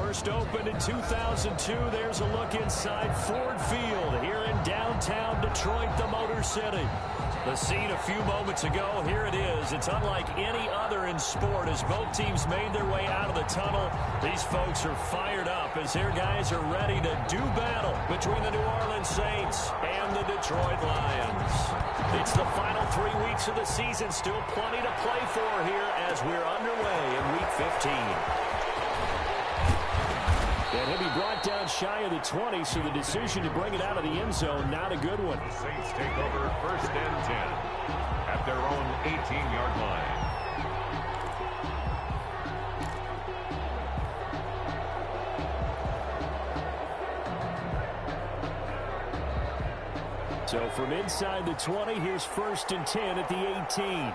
First opened in 2002. There's a look inside Ford Field here in downtown Detroit, the Motor City. The scene a few moments ago, here it is. It's unlike any other in sport as both teams made their way out of the tunnel. These folks are fired up as their guys are ready to do battle between the New Orleans Saints and the Detroit Lions. It's the final 3 weeks of the season. Still plenty to play for here as we're underway in Week 15. And he'll be brought down shy of the 20, so the decision to bring it out of the end zone, not a good one. The Saints take over first and 10 at their own 18-yard line. So from inside the 20, here's first and 10 at the 18.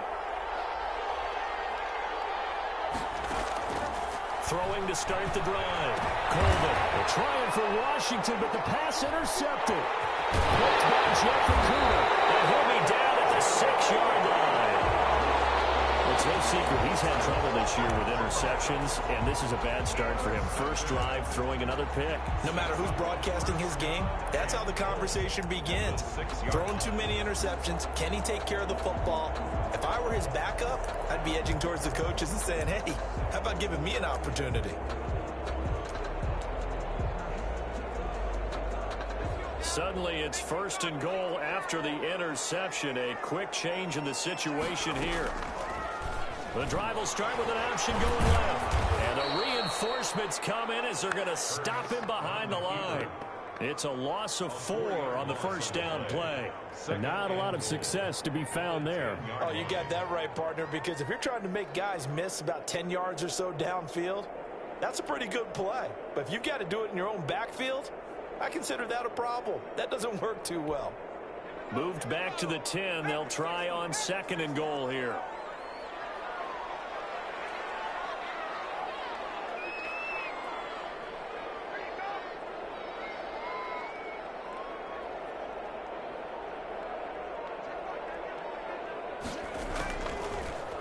Throwing to start the drive. Colvin trying for Washington, but the pass intercepted. Picked by Jeff Okudah, and he'll be down at the 6-yard line. It's no secret he's had trouble this year with interceptions, and this is a bad start for him. First drive, throwing another pick. No matter who's broadcasting his game, that's how the conversation begins. Throwing too many interceptions, can he take care of the football? If I were his backup, I'd be edging towards the coaches and saying, hey, how about giving me an opportunity? Suddenly, it's first and goal after the interception. A quick change in the situation here. The drive will start with an option going left. And the reinforcements come in as they're going to stop him behind the line. It's a loss of 4 on the first down play. Not a lot of success to be found there. Oh, you got that right, partner, because if you're trying to make guys miss about 10 yards or so downfield, that's a pretty good play. But if you've got to do it in your own backfield, I consider that a problem. That doesn't work too well. Moved back to the 10. They'll try on second and goal here.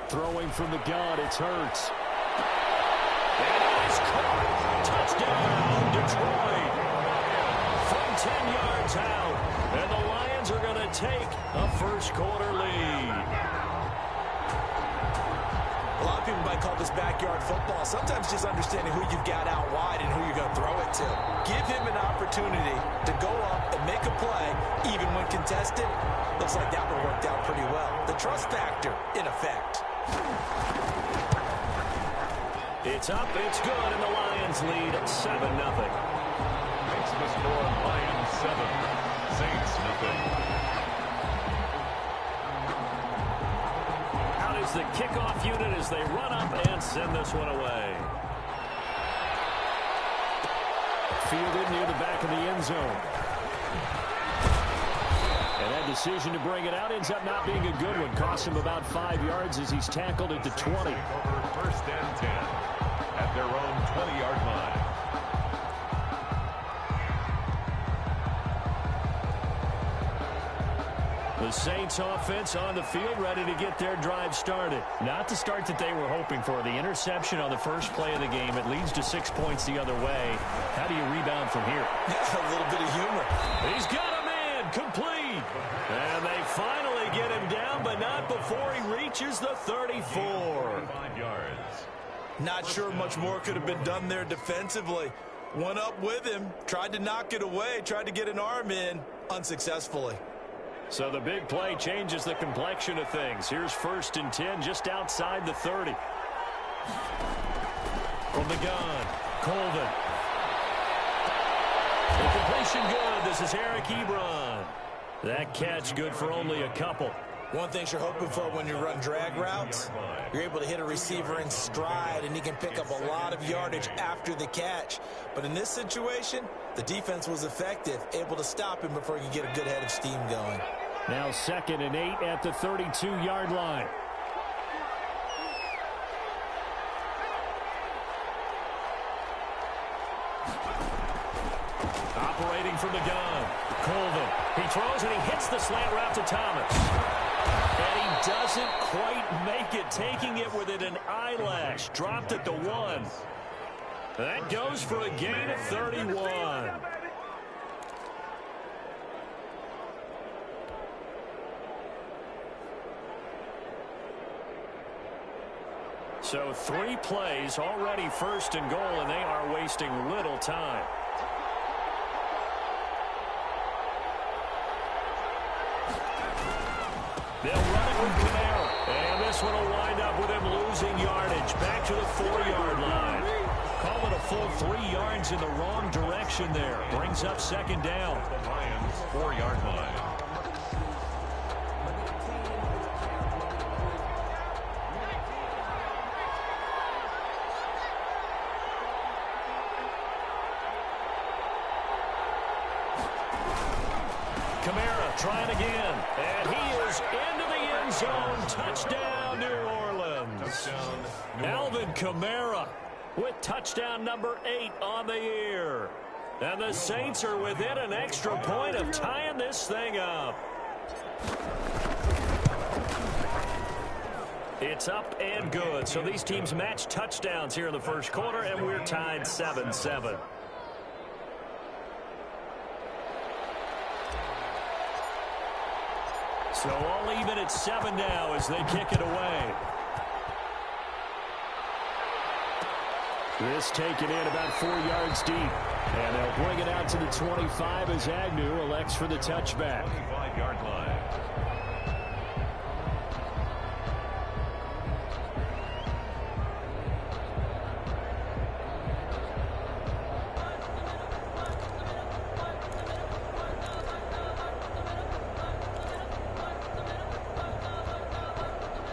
Throwing from the gun, it's Hurts. And he's caught. Touchdown, Detroit. From 10 yards out. And the Lions are going to take a first-quarter lead. A lot of people might call this backyard football. Sometimes just understanding who you've got out wide and who you're going to throw it to. Give him an opportunity to go up and make a play, even when contested. Looks like that one worked out pretty well. The trust factor, in effect. It's up, it's good, and the Lions lead 7-0. Makes the score Lions 7, Saints nothing. Out is the kickoff unit as they run up and send this one away. Fielded near the back of the end zone. And that decision to bring it out ends up not being a good one. Costs him about 5 yards as he's tackled at the 20. Over first and 10 at their own 20-yard line. The Saints offense on the field ready to get their drive started. Not the start that they were hoping for. The interception on the first play of the game. It leads to 6 points the other way. How do you rebound from here? A little bit of humor. He's got a man complete. And they finally get him down, but not before he reaches the 34. 5 yards. Not sure much more could have been done there defensively. One up with him, tried to knock it away, tried to get an arm in, unsuccessfully. So the big play changes the complexion of things. Here's first and 10 just outside the 30. From the gun, Colvin. The completion good. This is Eric Ebron. That catch good for only a couple. One thing you're hoping for when you run drag routes, you're able to hit a receiver in stride, and he can pick up a lot of yardage after the catch. But in this situation, the defense was effective, able to stop him before he could get a good head of steam going. Now 2nd and 8 at the 32-yard line. Operating from the gun, Colvin. He throws and he hits the slant route to Thomas. And he doesn't quite make it, taking it within an eyelash. Dropped at the 1. That goes for a gain of 31. So 3 plays, already first and goal, and they are wasting little time. They'll run it with Camara. And this one will wind up with him losing yardage. Back to the 4-yard line. Call it a full 3 yards in the wrong direction there. Brings up second down. The Lions 4-yard line. Camara trying again. And he is into the end zone. Touchdown, New Orleans. Touchdown, New Alvin Kamara with touchdown number 8 on the year. And the Saints are within an extra point of tying this thing up. It's up and good. So these teams match touchdowns here in the first quarter, and we're tied 7-7. So all even at 7 now as they kick it away. This taken in about 4 yards deep. And they'll bring it out to the 25 as Agnew elects for the touchback. 25-yard line.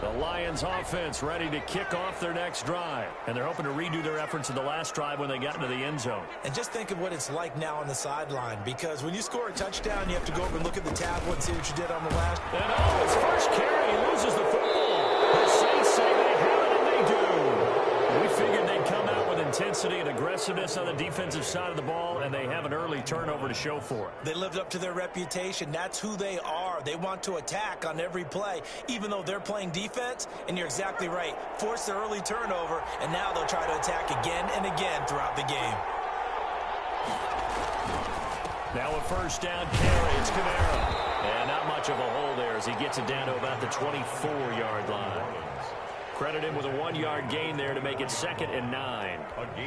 The Lions offense ready to kick off their next drive. And they're hoping to redo their efforts in the last drive when they got into the end zone. And just think of what it's like now on the sideline, because when you score a touchdown, you have to go over and look at the tablet and see what you did on the last. And oh, his first carry, he loses the football. The Saints say they have it, and they do. We figured they'd come out with intensity and aggressiveness on the defensive side of the ball, and they have an early turnover to show for it. They lived up to their reputation. That's who they are. They want to attack on every play, even though they're playing defense. And you're exactly right. Force the early turnover, and now they'll try to attack again and again throughout the game. Now a first down carry. It's Camara. And not much of a hole there as he gets it down to about the 24-yard line. Credit him with a 1-yard gain there to make it 2nd and 9.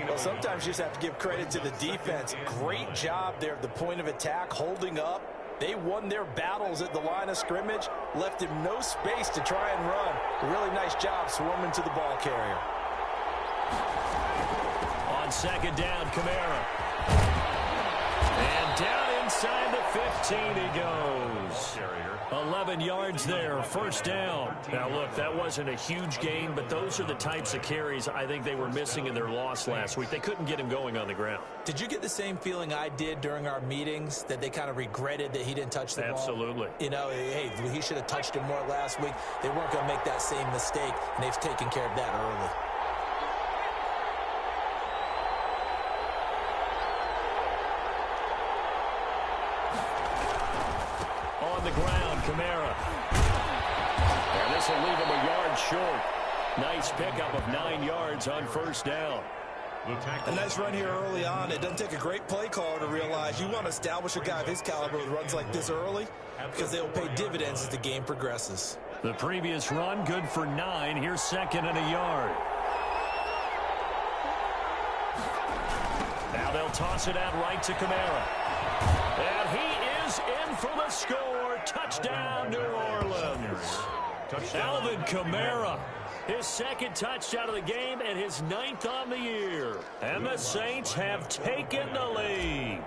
Well, sometimes you just have to give credit to the defense. Great job there at the point of attack, holding up. They won their battles at the line of scrimmage, left him no space to try and run. A really nice job swarming to the ball carrier. On second down, Camara. And down inside the 15 he goes. 11 yards there, first down. Now, look, that wasn't a huge gain, but those are the types of carries I think they were missing in their loss last week. They couldn't get him going on the ground. Did you get the same feeling I did during our meetings, that they kind of regretted that he didn't touch the ball? Absolutely. You know, hey, he should have touched him more last week. They weren't going to make that same mistake, and they've taken care of that early. On the ground, Camara. And this will leave him a yard short. Nice pickup of 9 yards on first down. A nice run here early on. It doesn't take a great play caller to realize you want to establish a guy of his caliber with runs like this early, because they will pay dividends as the game progresses. The previous run, good for 9. Here's 2nd and a yard. Now they'll toss it out right to Camara. And he is in for the score. Touchdown, New Orleans. Alvin Kamara, his 2nd touchdown of the game and his 9th on the year. And the Saints have taken the lead.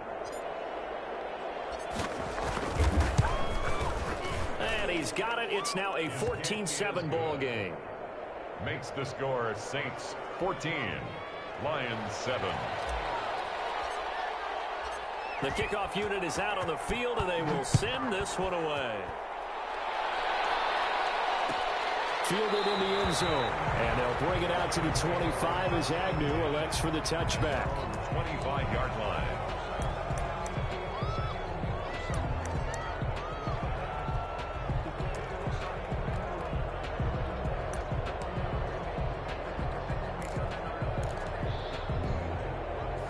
And he's got it. It's now a 14-7 ball game. Makes the score Saints 14, Lions 7. The kickoff unit is out on the field, and they will send this one away. Fielded in the end zone. And they'll bring it out to the 25 as Agnew elects for the touchback. 25-yard line.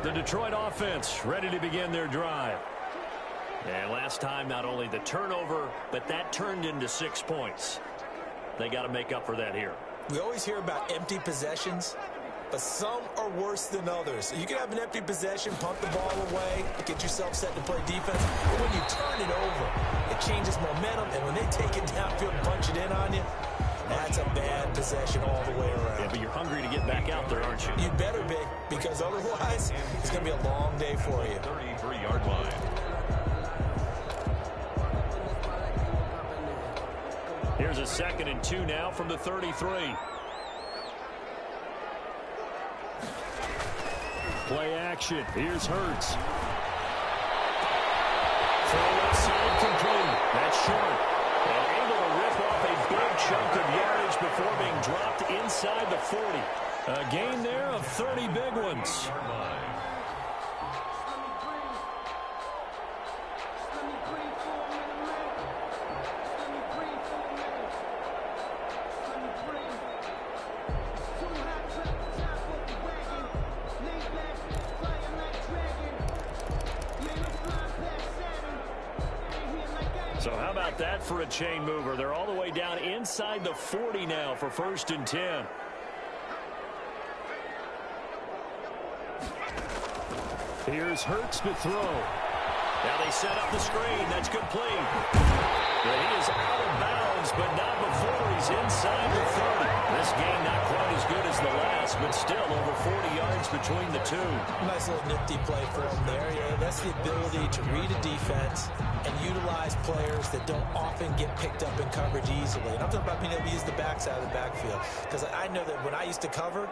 The Detroit offense ready to begin their drive. And last time, not only the turnover, but that turned into 6 points. They got to make up for that here. We always hear about empty possessions, but some are worse than others. You can have an empty possession, punt the ball away, get yourself set to play defense. But when you turn it over, it changes momentum. And when they take it downfield and punch it in on you, that's a bad possession all the way around. Yeah, but you're hungry to get back out there, aren't you? You better be, because otherwise, it's going to be a long day for you. 33-yard line. Here's a 2nd and 2 now from the 33. Play action. Here's Hurts. Throw left side complete. That's short. And able to rip off a big chunk of yardage before being dropped inside the 40. A gain there of 30 big ones. So how about that for a chain mover? They're all the way down inside the 40 now for 1st and 10. Here's Hurts to throw. Now they set up the screen. That's complete. But he is out of bounds, but not before he's inside the 30. This game not quite as good as the last, but still over 40 yards between the two. Nice little nifty play for him there. Yeah, that's the ability to read a defense and utilize players that don't often get picked up in coverage easily. And I'm talking about being able to use the backside of the backfield. Because I know that when I used to cover,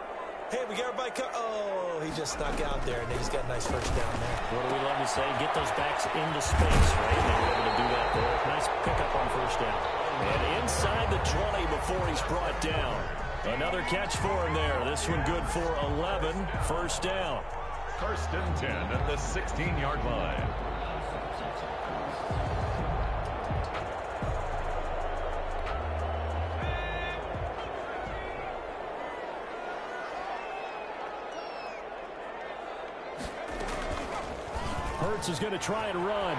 hey, we got everybody oh, he just snuck out there, and he's got a nice first down there. What do we love to say? Get those backs into space, right? They were able to do that there. Nice pickup on first down. And inside the 20 before he's brought down. Another catch for him there. This one good for 11. First down. 1st and 10 at the 16-yard line. Hurts is going to try and run.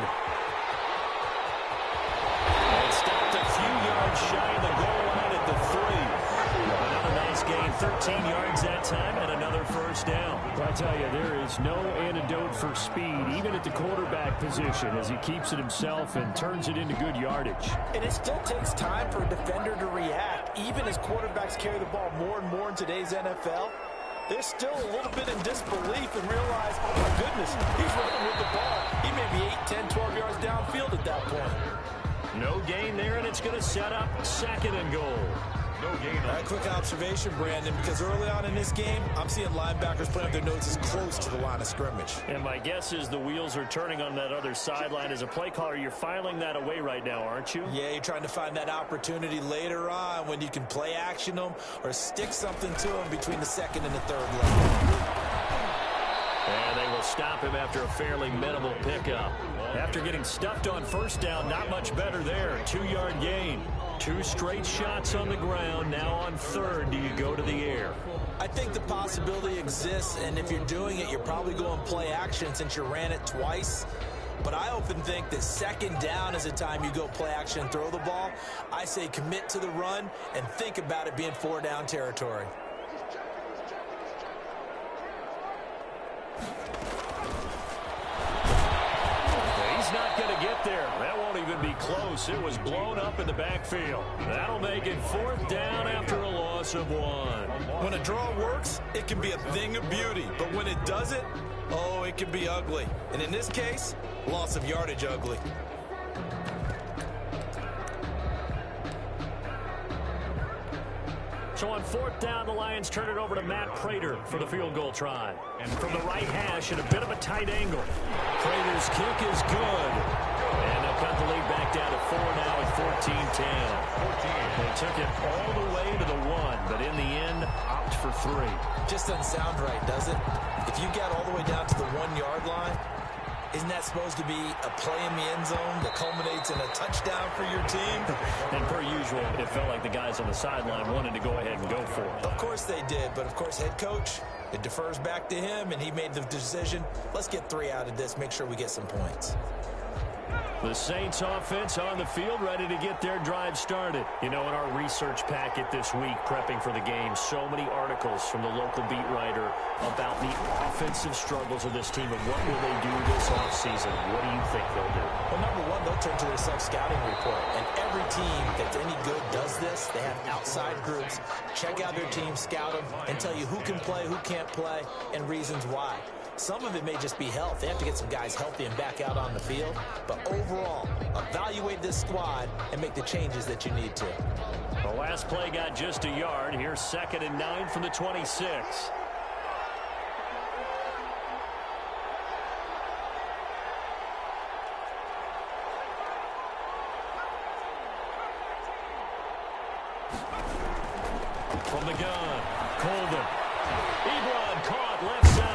And stopped a few yards shy of the goal line at the 3. Another nice gain, 13 yards that time, and another first down. I tell you, there is no antidote for speed, even at the quarterback position, as he keeps it himself and turns it into good yardage. And it still takes time for a defender to react, even as quarterbacks carry the ball more and more in today's NFL. They're still a little bit in disbelief and realize, oh, my goodness, he's running with the ball. He may be 8, 10, 12 yards downfield at that point. No gain there, and it's going to set up 2nd and goal. No gain. All right, quick observation, Brandon, because early on in this game, I'm seeing linebackers putting up their noses close to the line of scrimmage. And my guess is the wheels are turning on that other sideline. As a play caller, you're filing that away right now, aren't you? Yeah, you're trying to find that opportunity later on when you can play action them or stick something to them between the 2nd and the 3rd level. And they will stop him after a fairly minimal pickup. After getting stuffed on first down, not much better there. 2-yard gain. 2 straight shots on the ground. Now on 3rd, do you go to the air? I think the possibility exists, and if you're doing it, you're probably going play action since you ran it twice. But I often think that 2nd down is the time you go play action and throw the ball. I say commit to the run and think about it being 4-down territory. He's not going to get there. That won't even be close. It was blown up in the backfield. That'll make it 4th down after a loss of 1. When a draw works, it can be a thing of beauty. But when it doesn't, oh, it can be ugly. And in this case, loss of yardage ugly. So on 4th down, the Lions turn it over to Matt Prater for the field goal try. And from the right hash at a bit of a tight angle. Prater's kick is good. And they'll cut the lead back down to 4 now at 14-10. They took it all the way to the 1, but in the end, opt for 3. Just doesn't sound right, does it? If you got all the way down to the 1-yard line, Isn't that supposed to be a play in the end zone that culminates in a touchdown for your team? And per usual, it felt like the guys on the sideline wanted to go ahead and go for it. Of course they did, but of course head coach, it defers back to him, and he made the decision. Let's get 3 out of this, make sure we get some points. The Saints offense on the field, ready to get their drive started. You know, in our research packet this week, prepping for the game, so many articles from the local beat writer about the offensive struggles of this team and what will they do this offseason. What do you think they'll do? Well, number one, they'll turn to their self-scouting report. And every team that's any good does this. They have outside groups. Check out their team, scout them, and tell you who can play, who can't play, and reasons why. Some of it may just be health. They have to get some guys healthy and back out on the field. But overall, evaluate this squad and make the changes that you need to. The last play got just a yard. Here's 2nd and 9 from the 26. From the gun, Colvin. Ebron caught left side.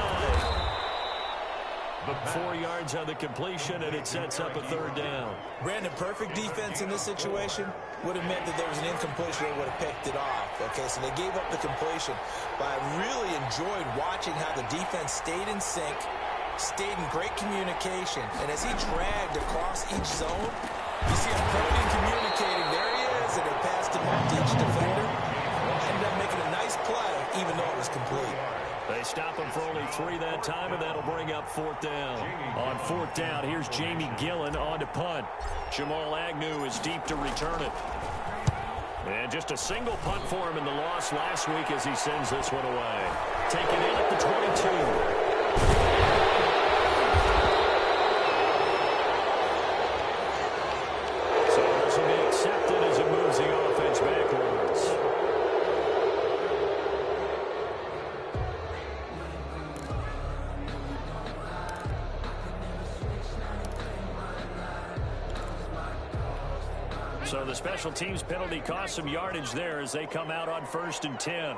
4 yards on the completion, and it sets up a 3rd down. Brandon, perfect defense in this situation would have meant that there was an incompletion that would have picked it off. Okay, so they gave up the completion. But I really enjoyed watching how the defense stayed in sync, stayed in great communication. And as he dragged across each zone, you see him pointing, communicating. There he is, and they passed him off to each defender. Ended up making a nice play, even though it was complete. They stop him for only 3 that time, and that'll bring up 4th down. On 4th down, here's Jamie Gillen on to punt. Jamal Agnew is deep to return it. And just a single punt for him in the loss last week as he sends this one away. Taken in at the 22. So this will be accepted as it moves the offense backwards. So the special teams penalty cost some yardage there as they come out on 1st and 10.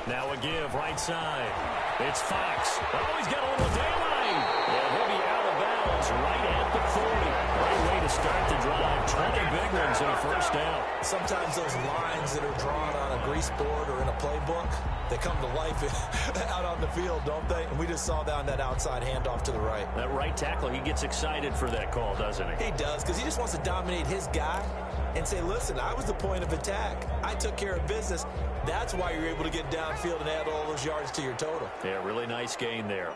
Now a give right side. It's Fox. Oh, he's got a little daylight. And he'll be out of bounds right at the 40. Great way to start the drive. 20 big ones in a 1st down. Sometimes those lines that are drawn on a grease board or in a playbook, they come to life out on the field, don't they? And we just saw down that outside handoff to the right. That right tackle, he gets excited for that call, doesn't he? He does, because he just wants to dominate his guy and say, listen, I was the point of attack. I took care of business. That's why you're able to get downfield and add all those yards to your total. Yeah, really nice gain there.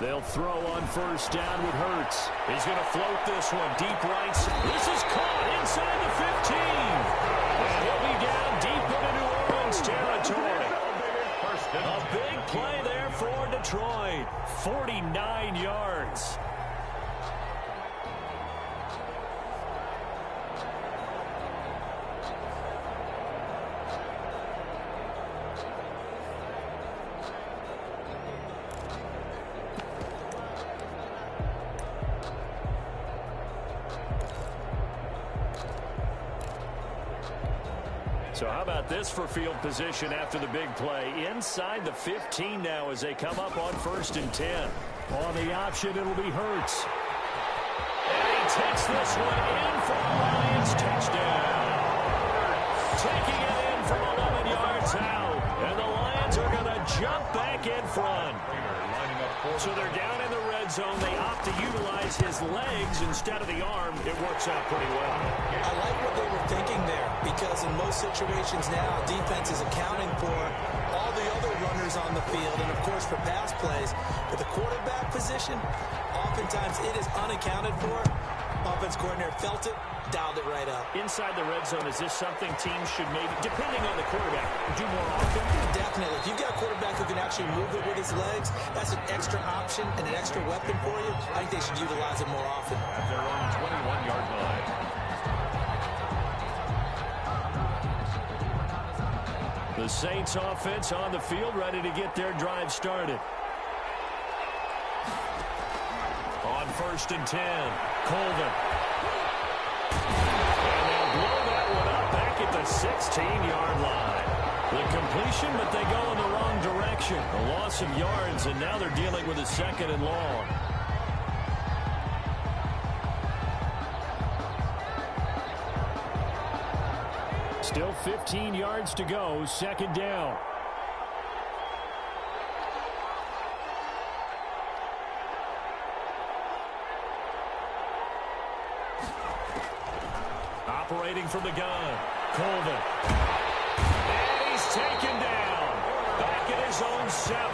They'll throw on 1st down with Hurts. He's going to float this one deep right. This is caught inside the 15. And he'll be down deep into New Orleans territory. A big play there for Detroit. 49 yards. So how about this for field position after the big play? Inside the 15 now as they come up on 1st and 10. On the option, it'll be Hurts. And he takes this one in for a Lions touchdown. Taking it in from 11 yards out. And the Lions are going to jump back in front. So they're down in the red zone. They opt to utilize his legs instead of the arm. It works out pretty well. I like what they were thinking there, because in most situations now, defense is accounting for all the other runners on the field and, of course, for pass plays. But the quarterback position, oftentimes it is unaccounted for. Offense coordinator felt it, dialed it right up. Inside the red zone, is this something teams should maybe, depending on the quarterback, do more often? Definitely. If you've got a quarterback who can actually move it with his legs, that's an extra option and an extra weapon for you. I think they should utilize it more often. At their own 21-yard line. The Saints offense on the field, ready to get their drive started. On 1st and 10, Colvin. And at the 16-yard line. The completion, but they go in the wrong direction. A loss of yards, and now they're dealing with a 2nd and long. Still 15 yards to go, 2nd down. Operating from the gun, Colvin. And he's taken down. Back at his own 7.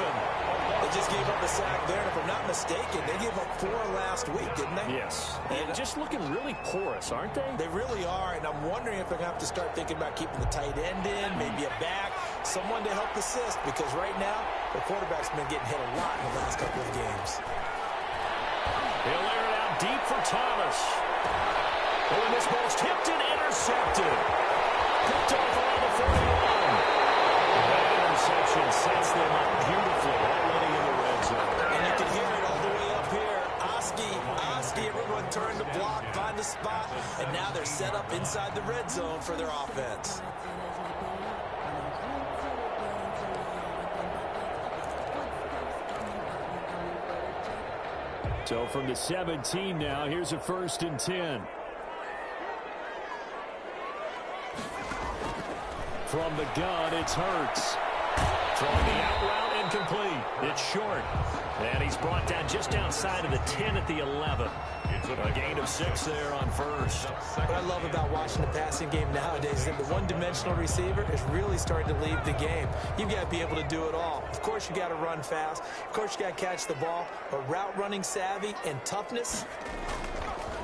They just gave up a sack there, and if I'm not mistaken, they gave up 4 last week, didn't they? Yes. And just looking really porous, aren't they? They really are, and I'm wondering if they're going to have to start thinking about keeping the tight end in, maybe a back, someone to help assist, because right now, the quarterback's been getting hit a lot in the last couple of games. He'll air it out deep for Thomas. Oh, and this ball's tipped and intercepted. Picked off around the 41. That interception sets them up beautifully already in the red zone. And you can hear it all the way up here. Oski, everyone turned the block, find the spot, and now they're set up inside the red zone for their offense. So from the 17 now, here's a 1st and 10. From the gun, it's Hurts. Throwing the out route, incomplete. It's short. And he's brought down just outside of the 10 at the 11. A gain of 6 there on 1st. What I love about watching the passing game nowadays is that the one-dimensional receiver is really starting to leave the game. You've got to be able to do it all. Of course, you got to run fast. Of course, you got to catch the ball. But route running savvy and toughness,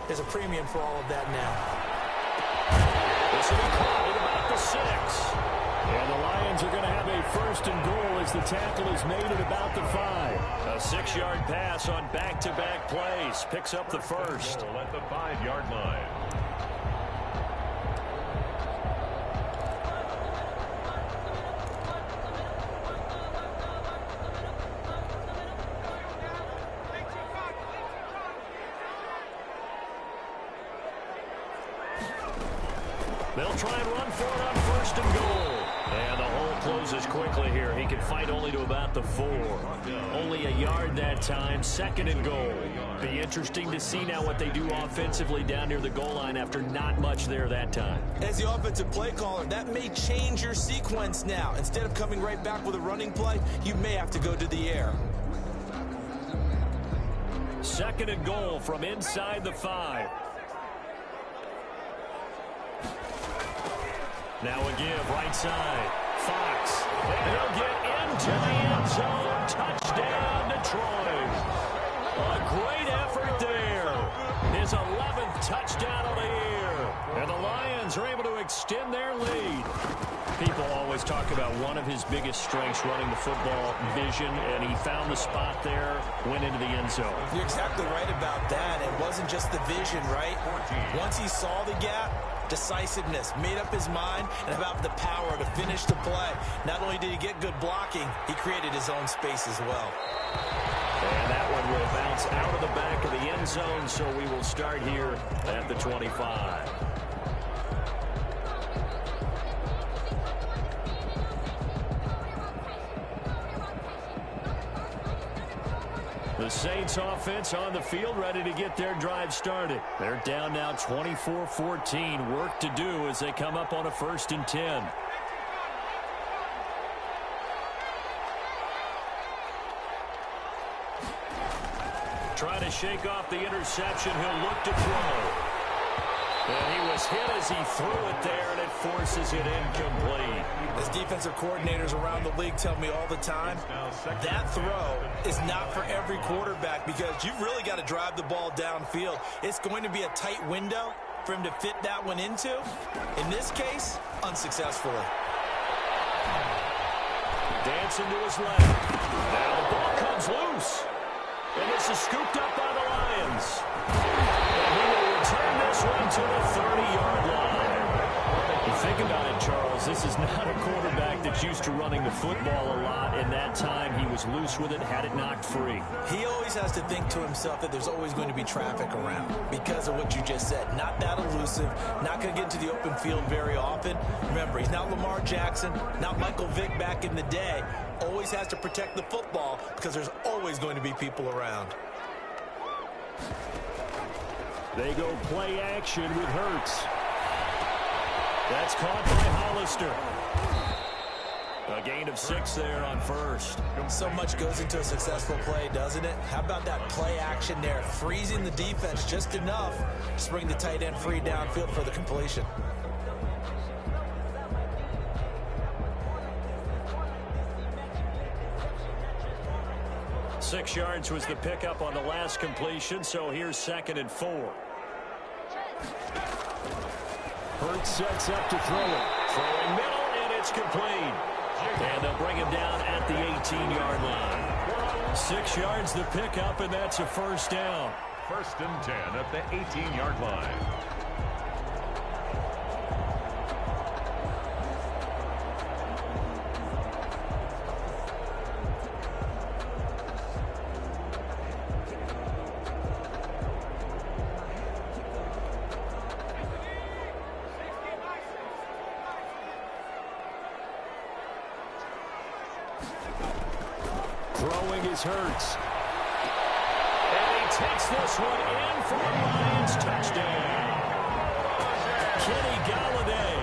there's a premium for all of that now. This will be caught at about the 6. And the Lions are going to have a 1st and goal as the tackle is made at about the 5. A 6-yard pass on back-to-back plays. Picks up the 1st. At the 5-yard line. They'll try and run for it on 1st and goal. And the hole closes quickly here. He can fight only to about the 4. Only a yard that time. 2nd and goal. Be interesting to see now what they do offensively down near the goal line after not much there that time. As the offensive play caller, that may change your sequence now. Instead of coming right back with a running play, you may have to go to the air. 2nd and goal from inside the 5. Now a give, right side. Fox. And he'll get into the end zone. Touchdown, Detroit. A great effort there. His 11th touchdown of the year. And the Lions are able to extend their lead. People always talk about one of his biggest strengths running the football, vision, and he found the spot there, went into the end zone. You're exactly right about that. It wasn't just the vision, right? Once he saw the gap, decisiveness, made up his mind, and about the power to finish the play. Not only did he get good blocking, he created his own space as well. And that one will bounce out of the back of the end zone, so we will start here at the 25. The Saints offense on the field, ready to get their drive started. They're down now 24-14. Work to do as they come up on a 1st and 10. Trying to shake off the interception. He'll look to throw. And he was hit as he threw it there, and it forces it incomplete. As defensive coordinators around the league tell me all the time, that throw is not for every quarterback because you've really got to drive the ball downfield. It's going to be a tight window for him to fit that one into. In this case, unsuccessfully. Dancing to his left. Now the ball comes loose. And this is scooped up by the Lions. And he will return this one to the 30-yard line. You think about it, Charles, this is not a quarterback that He's used to running the football a lot, and that time he was loose with it, had it knocked free. He always has to think to himself that there's always going to be traffic around because of what you just said. Not that elusive, not going to get into the open field very often. Remember, he's not Lamar Jackson, not Michael Vick back in the day. Always has to protect the football because there's always going to be people around. They go play action with Hurts. That's caught by Hollister. A gain of 6 there on first. So much goes into a successful play, doesn't it? How about that play action there? Freezing the defense just enough to bring the tight end free downfield for the completion. Six yards was the pickup on the last completion, so here's 2nd and 4. Hurts sets up to throw it. Throwing middle, and it's complete. And they'll bring him down at the 18-yard line. 6 yards the pickup, and that's a first down. 1st and 10 at the 18-yard line. Throwing is Hurts. And he takes this one in for a Lions touchdown. Kenny Galladay,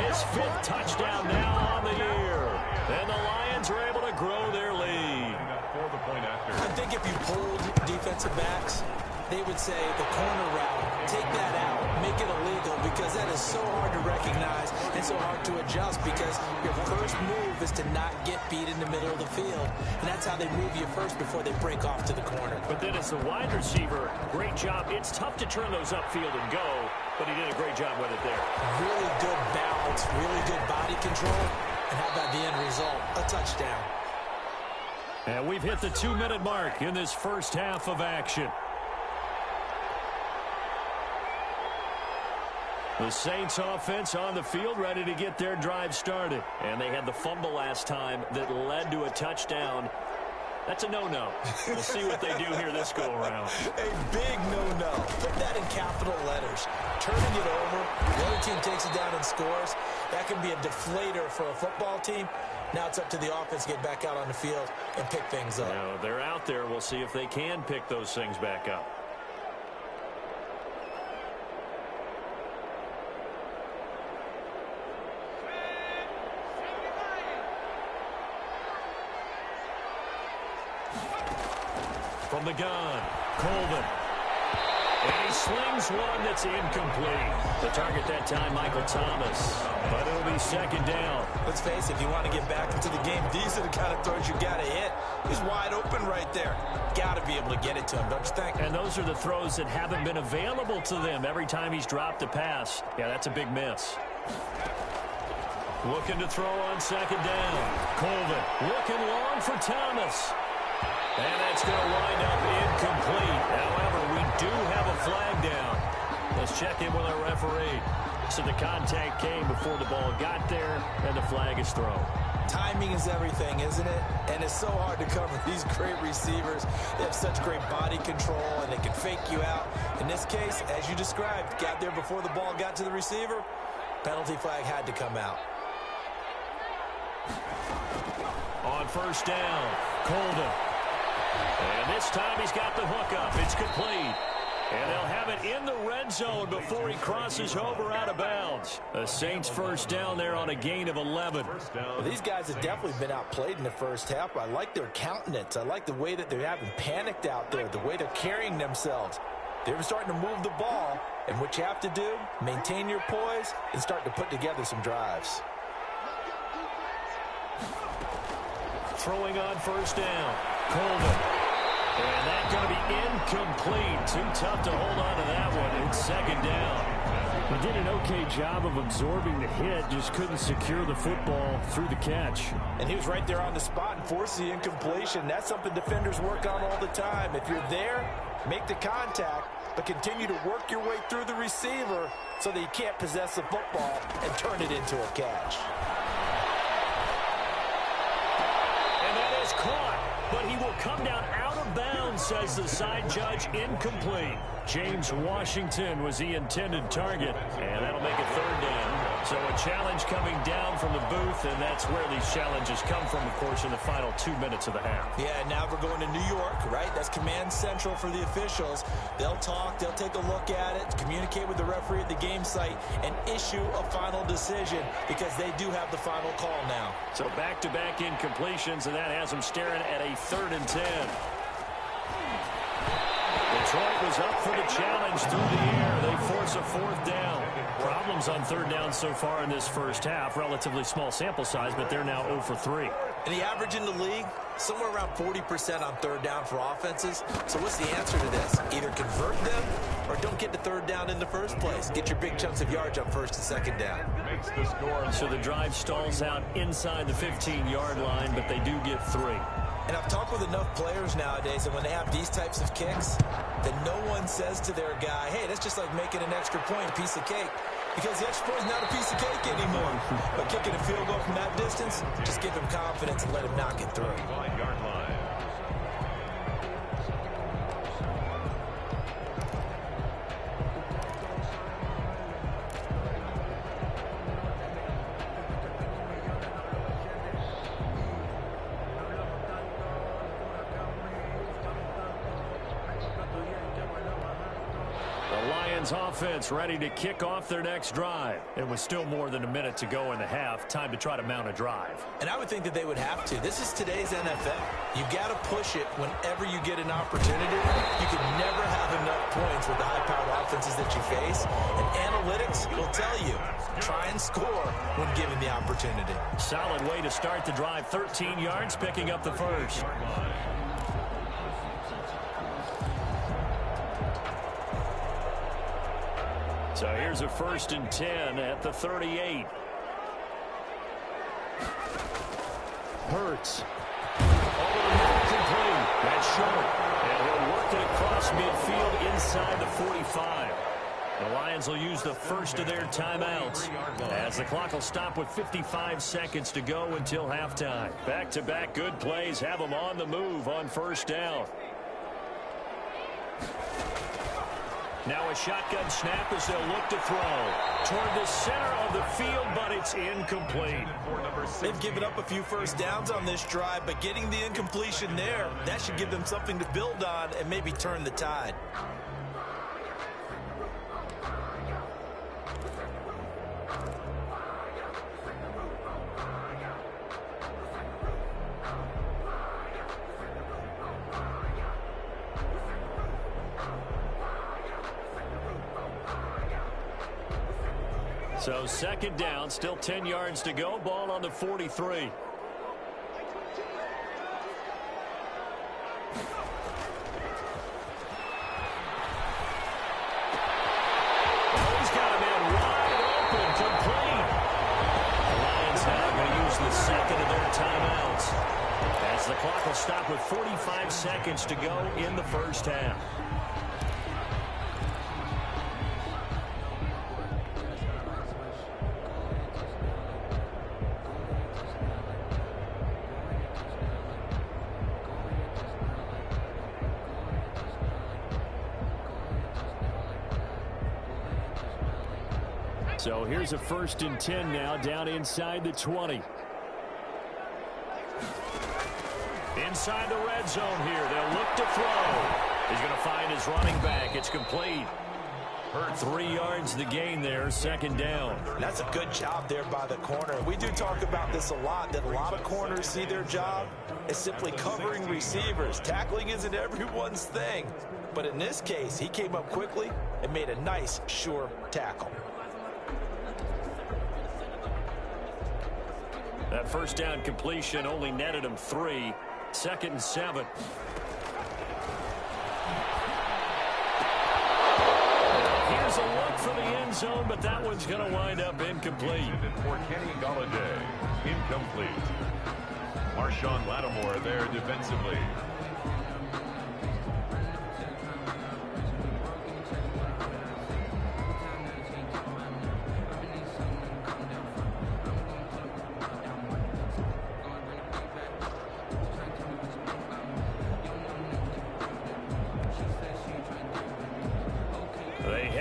his 5th touchdown now on the year. And the Lions are able to grow their lead. I think if you pulled defensive backs, they would say the corner route, take that out, make it illegal, because that is so hard to recognize and so hard to adjust, because your first move is to not get beat in the middle of the field, and that's how they move you first before they break off to the corner. But then as the wide receiver, great job. It's tough to turn those upfield and go, but he did a great job with it there. Really good balance, really good body control, and how about the end result? A touchdown. And we've hit the 2-minute mark in this first half of action. The Saints offense on the field, ready to get their drive started. And they had the fumble last time that led to a touchdown. That's a no-no. We'll see what they do here this go-around. A big no-no. Put that in capital letters. Turning it over, the other team takes it down and scores. That can be a deflator for a football team. Now it's up to the offense to get back out on the field and pick things up. Now, they're out there. We'll see if they can pick those things back up. From the gun, Colvin. And he slings one that's incomplete. The target that time, Michael Thomas. But it'll be 2nd down. Let's face it, if you want to get back into the game, these are the kind of throws you got to hit. He's wide open right there. Got to be able to get it to him, don't you think? And those are the throws that haven't been available to them every time he's dropped a pass. Yeah, that's a big miss. Looking to throw on 2nd down. Colvin looking long for Thomas. And that's going to wind up incomplete. However, we do have a flag down. Let's check in with our referee. So the contact came before the ball got there, and the flag is thrown. Timing is everything, isn't it? And it's so hard to cover these great receivers. They have such great body control, and they can fake you out. In this case, as you described, got there before the ball got to the receiver. Penalty flag had to come out. On 1st down, Colvin. And this time he's got the hook up. It's complete. And they'll have it in the red zone before he crosses over out of bounds. The Saints 1st down there on a gain of 11. Well, these guys have definitely been outplayed in the first half. I like their countenance. I like the way that they're having panicked out there, the way they're carrying themselves. They're starting to move the ball. And what you have to do, maintain your poise and start to put together some drives. Throwing on 1st down, Colvin. And that's going to be incomplete. Too tough to hold on to that one. It's 2nd down. He did an okay job of absorbing the hit, just couldn't secure the football through the catch. And he was right there on the spot and forced the incompletion. That's something defenders work on all the time. If you're there, make the contact, but continue to work your way through the receiver so that you can't possess the football and turn it into a catch. caught, but he will come down out of bounds, says the side judge. Incomplete. James Washington was the intended target, and that'll make it third down. So a challenge coming down from the booth, and that's where these challenges come from, of course, in the final 2 minutes of the half. Yeah, now we're going to New York, right? That's command central for the officials. They'll talk, they'll take a look at it, communicate with the referee at the game site, and issue a final decision because they do have the final call now. So back-to-back incompletions, and that has them staring at a 3rd and 10. Detroit was up for the challenge through the air. They force a 4th down. Problems on 3rd down so far in this first half. Relatively small sample size, but they're now 0 for 3. And the average in the league, somewhere around 40% on 3rd down for offenses. So what's the answer to this? Either convert them or don't get to 3rd down in the first place. Get your big chunks of yards on 1st and 2nd down. Makes the score. So the drive stalls out inside the 15-yard line, but they do get 3. And I've talked with enough players nowadays, and when they have these types of kicks, that no one says to their guy, hey, that's just like making an extra point, piece of cake. Because the extra point is not a piece of cake anymore. But kicking a field goal from that distance, just give him confidence and let him knock it through. 5-yard line. Offense ready to kick off their next drive. It was still more than a minute to go in the half. Time to try to mount a drive. And I would think that they would have to. This is today's NFL. You got to push it whenever you get an opportunity. You can never have enough points with the high-powered offenses that you face. And analytics will tell you, try and score when given the opportunity. Solid way to start the drive. 13 yards, picking up the first. So here's a 1st and 10 at the 38. Hurts. Over the middle, complete. That's short. And he'll work it across midfield inside the 45. The Lions will use the first of their timeouts as the clock will stop with 55 seconds to go until halftime. Back-to-back good plays have them on the move on 1st down. Now a shotgun snap as they'll look to throw toward the center of the field, but it's incomplete. They've given up a few 1st downs on this drive, but getting the incompletion there, that should give them something to build on and maybe turn the tide. So 2nd down, still 10 yards to go. Ball on the 43. He's got a man wide open, complete. The Lions now going to use the 2nd of their timeouts as the clock will stop with 45 seconds to go in the first half. So here's a 1st and 10 now down inside the 20. Inside the red zone here. They'll look to throw. He's going to find his running back. It's complete. 3 yards the gain there, 2nd down. That's a good job there by the corner. We do talk about this a lot, that a lot of corners see their job as simply covering receivers. Tackling isn't everyone's thing. But in this case, he came up quickly and made a nice, sure tackle. That 1st down completion only netted him 3. 2nd and 7. Here's a look for the end zone, but that one's going to wind up incomplete. For Kenny Golladay, incomplete. Marshawn Lattimore there defensively.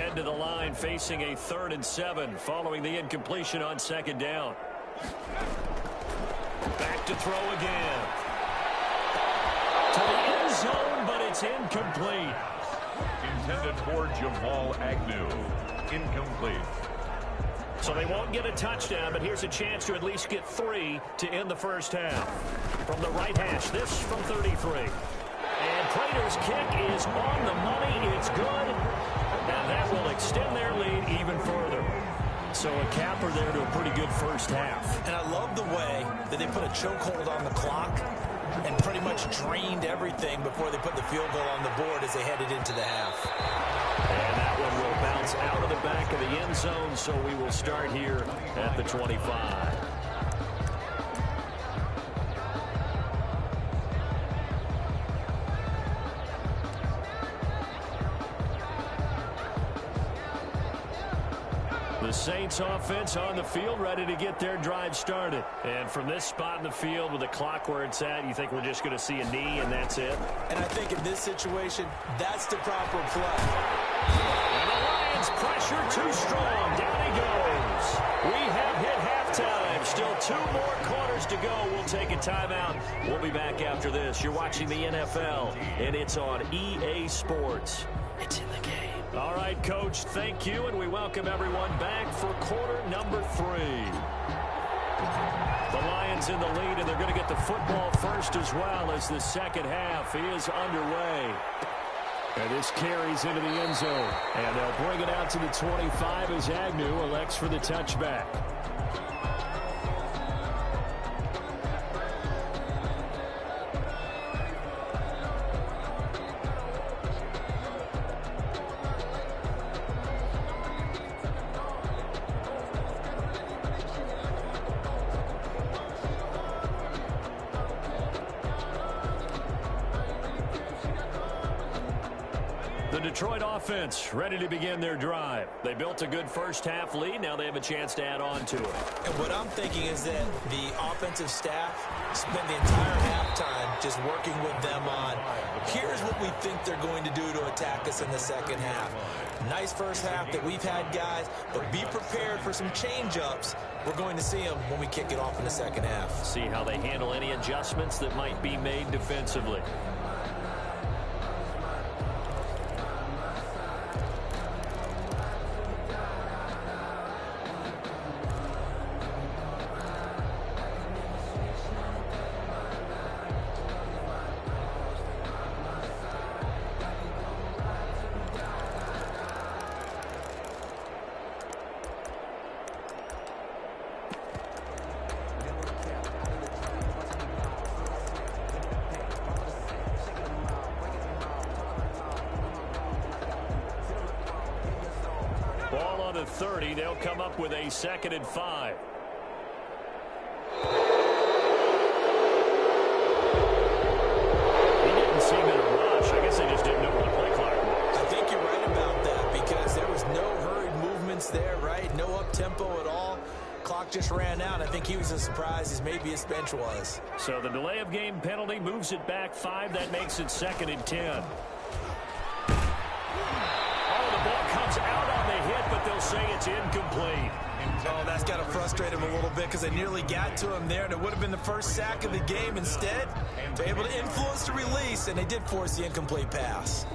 head to the line facing a 3rd and 7 following the incompletion on 2nd down. Back to throw again. To the end zone, but it's incomplete. Intended for Jamal Agnew. Incomplete. So they won't get a touchdown, but here's a chance to at least get 3 to end the first half. From the right hash, this from 33. And Prater's kick is on the money. It's good. And that will extend their lead even further. So a capper there to a pretty good first half. And I love the way that they put a chokehold on the clock and pretty much drained everything before they put the field goal on the board as they headed into the half. And that one will bounce out of the back of the end zone, so we will start here at the 25. The Saints offense on the field, ready to get their drive started. And from this spot in the field with the clock where it's at, you think we're just going to see a knee and that's it? And I think in this situation, that's the proper play. And the Lions pressure too strong. Down he goes. We have hit halftime. Still 2 more quarters to go. We'll take a timeout. We'll be back after this. You're watching the NFL, and it's on EA Sports. It's in the game. All right, Coach, thank you, and we welcome everyone back for quarter number 3. The Lions in the lead, and they're going to get the football first as well as the second half is underway. And this carries into the end zone, and they'll bring it out to the 25 as Agnew elects for the touchback. Detroit offense ready to begin their drive. They built a good first half lead. Now they have a chance to add on to it. And what I'm thinking is that the offensive staff spent the entire halftime just working with them on, here's what we think they're going to do to attack us in the second half. Nice first half that we've had, guys, but be prepared for some change-ups. We're going to see them when we kick it off in the second half. See how they handle any adjustments that might be made defensively. Ball on the 30. They'll come up with a 2nd and 5. He didn't seem in a rush. I guess they just didn't know where the play clock was. I think you're right about that because there was no hurried movements there, right? No up-tempo at all. Clock just ran out. I think he was as surprised as maybe his bench was. So the delay of game penalty moves it back 5. That makes it 2nd and 10. Out on the hit, but they'll say it's incomplete. Oh, that's got to frustrate him a little bit because they nearly got to him there, and it would have been the first sack of the game. Instead, they're able to influence the release, and they did force the incomplete pass.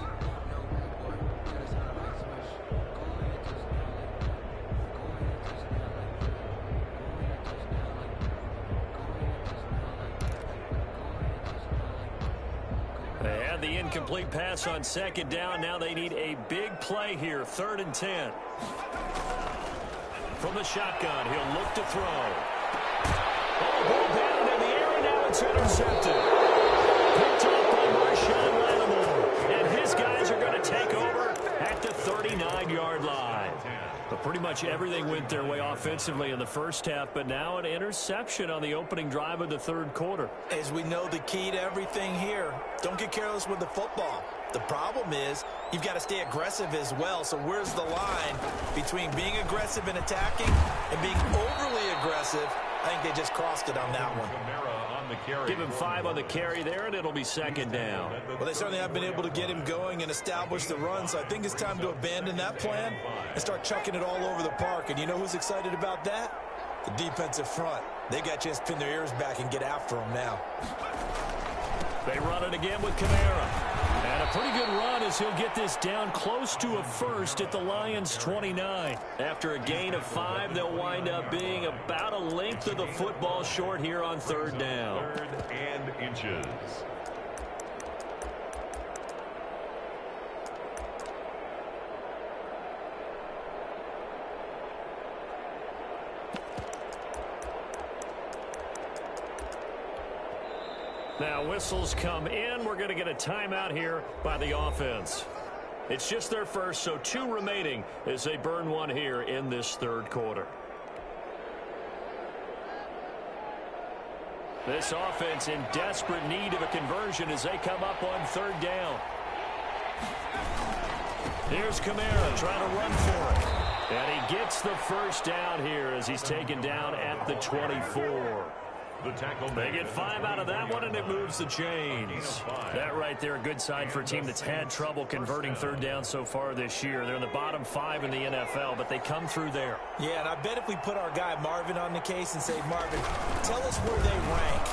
They had the incomplete pass on 2nd down. Now they need a big play here. 3rd and 10. From the shotgun, he'll look to throw. Ball down in the air, and now it's intercepted. Picked up by Marshawn Lattimore. And his guys are going to take over at the 39-yard line. But pretty much everything went their way offensively in the first half, but now an interception on the opening drive of the 3rd quarter. As we know, the key to everything here, don't get careless with the football. The problem is you've got to stay aggressive as well. So where's the line between being aggressive and attacking and being overly aggressive? I think they just crossed it on that one. Give him 5 on the carry there, and it'll be second down. Well, they certainly have been able to get him going and establish the run, so I think it's time to abandon that plan and start chucking it all over the park. And you know who's excited about that? The defensive front. They got a chance to pin their ears back and get after him now. They run it again with Kamara. And a pretty good run as he'll get this down close to a first at the Lions' 29. After a gain of 5, they'll wind up being about a length of the football short here on third down. 3rd and inches. Now whistles come in. We're going to get a timeout here by the offense. It's just their first, so 2 remaining as they burn 1 here in this third quarter. This offense in desperate need of a conversion as they come up on third down. Here's Kamara trying to run for it. And he gets the first down here as he's taken down at the 24. They get 5 out of that one, and it moves the chains. That right there, a good sign for a team that's had trouble converting third down so far this year. They're in the bottom 5 in the NFL, but they come through there. Yeah, and I bet if we put our guy Marvin on the case and say, Marvin, tell us where they rank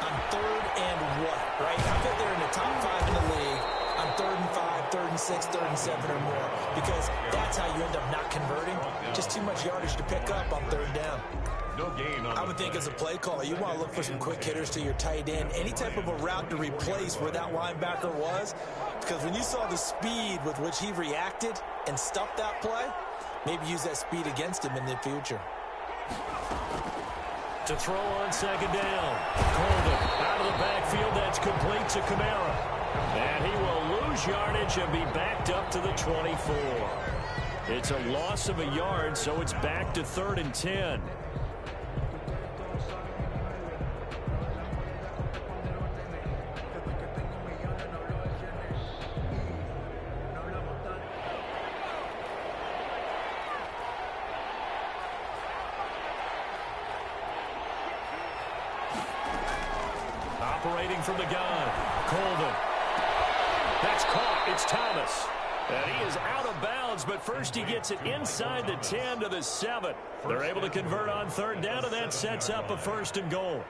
on 3rd and what, right? I bet they're in the top 5 in the league on 3rd and 5, 3rd and 6, 3rd and 7 or more, because that's how you end up not converting. Just too much yardage to pick up on third down. No gain on I would think as a play caller, you want to look for some quick hitters to your tight end. Any type of a route to replace where that linebacker was. Because when you saw the speed with which he reacted and stuffed that play, maybe use that speed against him in the future. To throw on second down. Colvin out of the backfield. That's complete to Kamara. And he will lose yardage and be backed up to the 24. It's a loss of a yard, so it's back to 3rd and 10. Operating from the gun, Colvin. That's caught. It's Thomas. And he is out of bounds, but first he gets it inside the 10 to the 7. They're able to convert on third down, and that sets up a 1st and goal.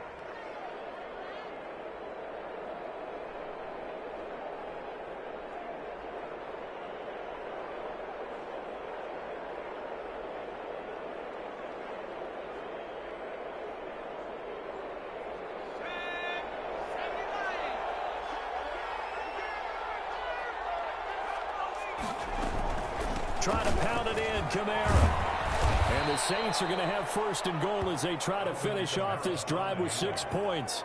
Try to pound it in, Kamara. And the Saints are going to have 1st and goal as they try to finish off this drive with 6 points.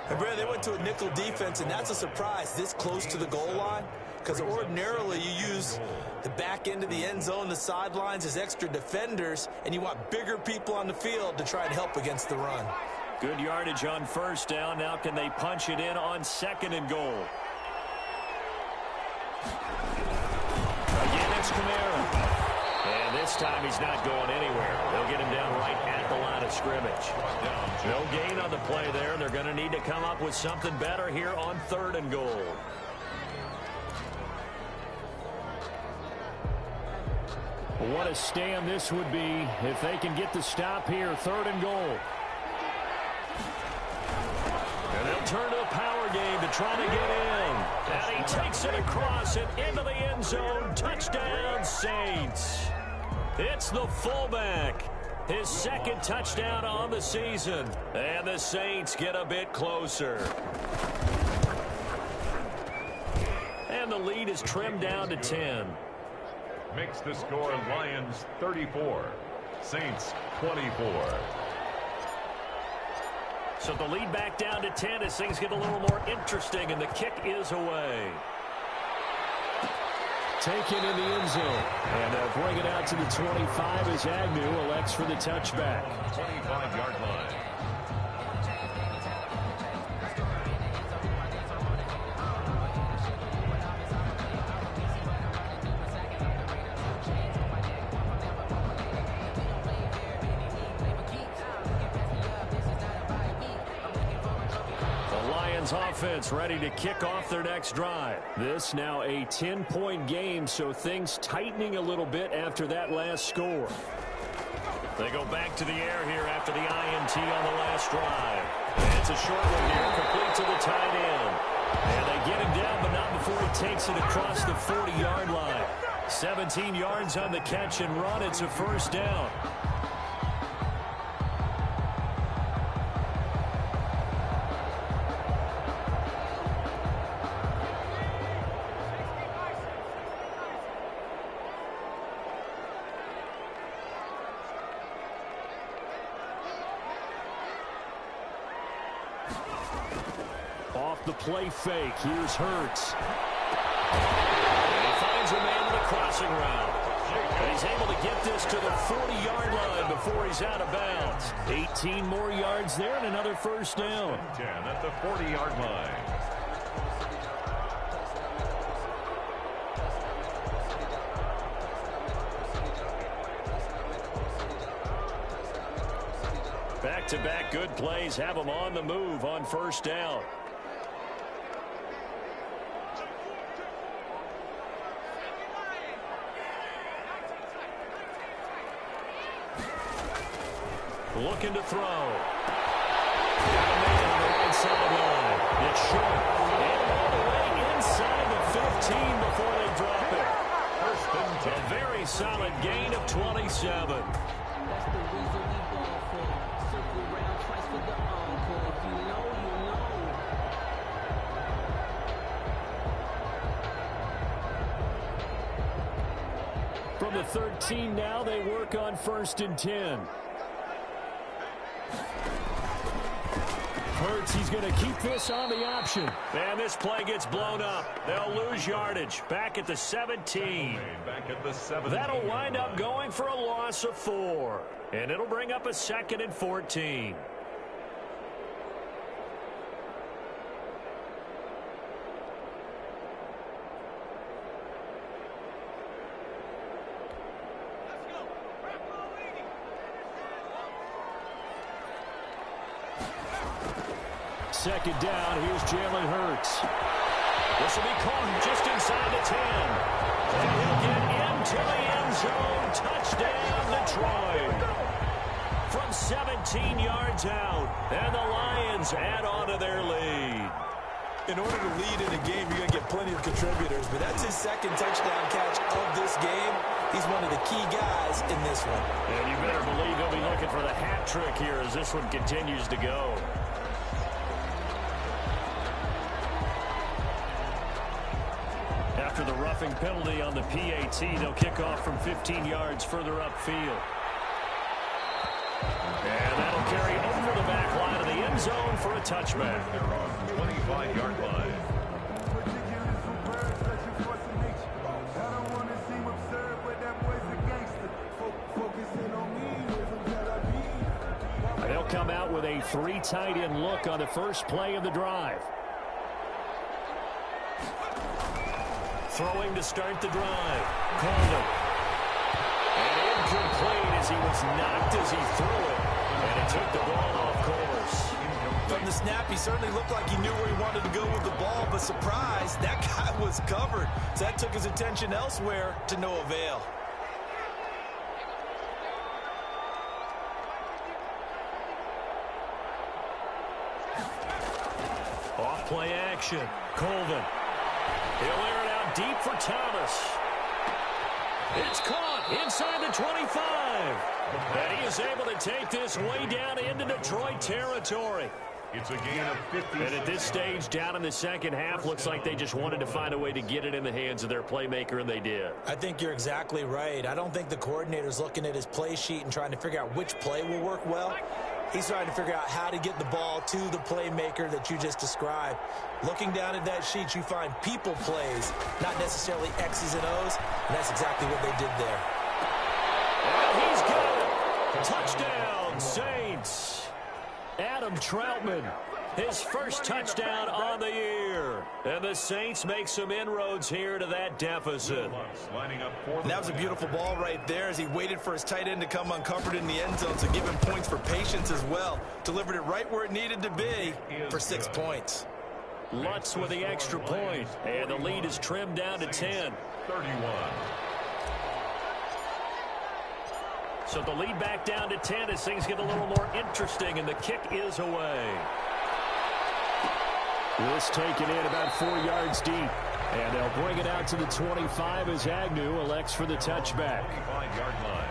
And Brad, they went to a nickel defense, and that's a surprise this close to the goal line. Because ordinarily you use the back end of the end zone, the sidelines as extra defenders, and you want bigger people on the field to try and help against the run. Good yardage on 1st down. Now can they punch it in on 2nd and goal? Again, it's Kamara. And this time he's not going anywhere. They'll get him down right at the line of scrimmage. No gain on the play there. They're going to need to come up with something better here on 3rd and goal. What a stand this would be if they can get the stop here. 3rd and goal. And they'll turn to a power game to try to get in. And he takes it across and into the end zone. Touchdown, Saints. It's the fullback. His 2nd touchdown on the season. And the Saints get a bit closer. And the lead is trimmed down to 10. Makes the score Lions 34, Saints 24. So the lead back down to 10 as things get a little more interesting, and the kick is away. Taken in the end zone. And they'll bring it out to the 25 as Agnew elects for the touchback. 25-yard line. Lions offense ready to kick off their next drive. This now a 10-point game, so things tightening a little bit after that last score. They go back to the air here after the INT on the last drive. And it's a short one here, complete to the tight end. And they get him down, but not before he takes it across the 40-yard line. 17 yards on the catch and run. It's a first down. Off the play fake. Here's Hurts. And he finds a man with a crossing route. And he's able to get this to the 40-yard line before he's out of bounds. 18 more yards there and another first down. 10 at the 40-yard line. Back-to-back good plays have them on the move on first down. Looking to throw. Got a man on the right sideline. It's short. And all the way inside the 15 before they drop it. First and 10. A very solid gain of 27. That's the reason we ball for. Circle around twice for the encore. If you know, you know. From the 13 now, they work on first and 10. Hurts, he's going to keep this on the option. And this play gets blown up. They'll lose yardage. Back at the 17. Back at the 17. That'll wind up going for a loss of 4. And it'll bring up a 2nd and 14. Second down, here's Jalen Hurts. This will be caught just inside the 10. And he'll get into the end zone. Touchdown, Detroit. From 17 yards out. And the Lions add on to their lead. In order to lead in a game, you're going to get plenty of contributors, but that's his second touchdown catch of this game. He's one of the key guys in this one. And you better believe he'll be looking for the hat trick here as this one continues to go. After the roughing penalty on the PAT, they'll kick off from 15 yards further upfield. And that'll carry over the back line of the end zone for a touchback. They're on the 25-yard line. They'll come out with a 3 tight end look on the first play of the drive. Throwing to start the drive. Coleman. And incomplete as he was knocked as he threw it. And he took the ball off course. From the snap, he certainly looked like he knew where he wanted to go with the ball, but surprise, that guy was covered. So that took his attention elsewhere to no avail. Off play action. Colvin. He'll air it out deep for Thomas. It's caught inside the 25. And he is able to take this way down into Detroit territory. It's a gain of 50. And at this stage, down in the second half, looks like they just wanted to find a way to get it in the hands of their playmaker, and they did. I think you're exactly right. I don't think the coordinator's looking at his play sheet and trying to figure out which play will work well. He's trying to figure out how to get the ball to the playmaker that you just described. Looking down at that sheet, you find people plays, not necessarily X's and O's, and that's exactly what they did there. And he's got it. Touchdown, Saints. Adam Troutman, his first touchdown on the year. And the Saints make some inroads here to that deficit. And that was a beautiful ball right there as he waited for his tight end to come uncovered in the end zone, so give him points for patience as well. Delivered it right where it needed to be for 6 points. Lutz with the extra point. And the lead is trimmed down to 10. 31. So the lead back down to 10 as things get a little more interesting, and the kick is away. This taken in about 4 yards deep. And they'll bring it out to the 25 as Agnew elects for the touchback. 25-yard line.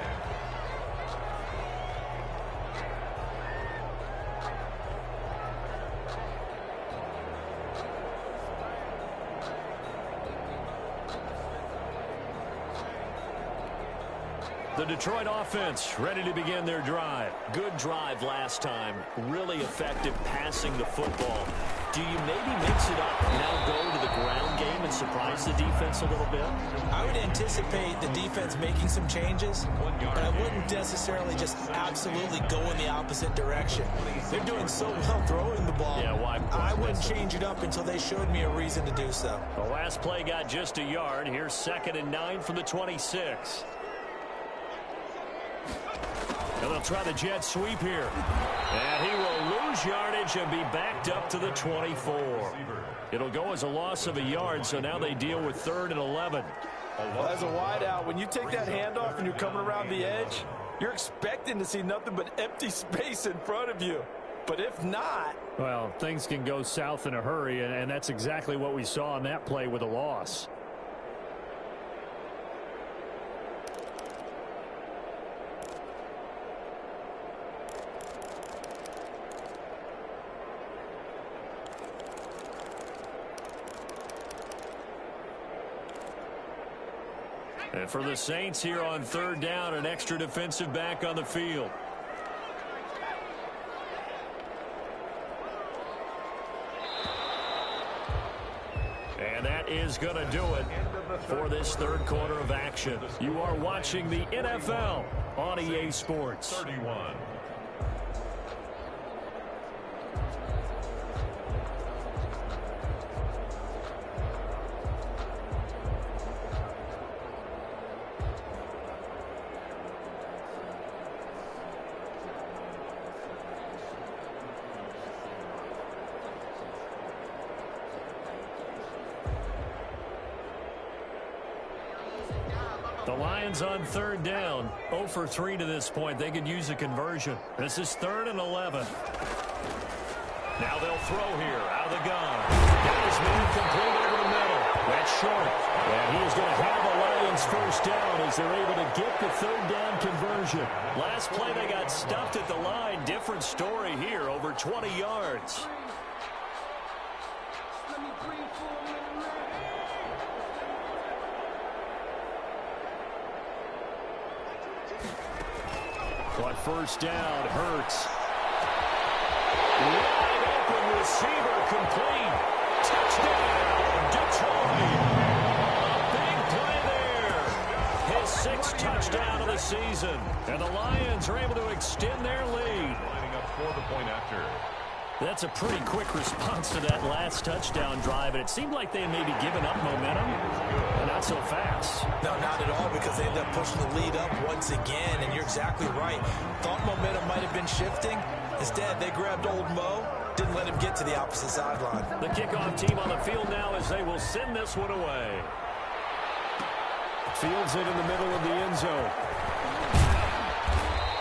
The Detroit offense ready to begin their drive. Good drive last time. Really effective passing the football. Do you maybe mix it up, now go to the ground game and surprise the defense a little bit? I would anticipate the defense making some changes, but I wouldn't necessarily just absolutely go in the opposite direction. They're doing so well throwing the ball. Yeah, why? I wouldn't change it up until they showed me a reason to do so. The last play got just a yard. Here's 2nd and 9 from the 26. And they'll try the jet sweep here. And he will lose yardage and be backed up to the 24. It'll go as a loss of a yard, so now they deal with 3rd and 11. Well, as a wideout, when you take that handoff and you're coming around the edge, you're expecting to see nothing but empty space in front of you. But if not... Well, things can go south in a hurry, and that's exactly what we saw on that play with a loss. And for the Saints here on 3rd down, an extra defensive back on the field. And that is going to do it for this 3rd quarter of action. You are watching the NFL on EA Sports. 31. The Lions on 3rd down, 0 for 3 to this point. They could use a conversion. This is 3rd and 11. Now they'll throw here out of the gun. Got his man complete over the middle. That's short. And he is going to have the Lions 1st down as they're able to get the 3rd down conversion. Last play they got stuffed at the line. Different story here, over 20 yards. But 1st down, Hurts. Wide open receiver complete. Touchdown, Detroit. A big play there. His 6th touchdown of the season. And the Lions are able to extend their lead. Lining up for the point after. That's a pretty quick response to that last touchdown drive, and it seemed like they had maybe given up momentum, but not so fast. No, not at all, because they ended up pushing the lead up once again, and you're exactly right. Thought momentum might have been shifting. Instead, they grabbed old Mo, didn't let him get to the opposite sideline. The kickoff team on the field now as they will send this one away. Fields it in the middle of the end zone.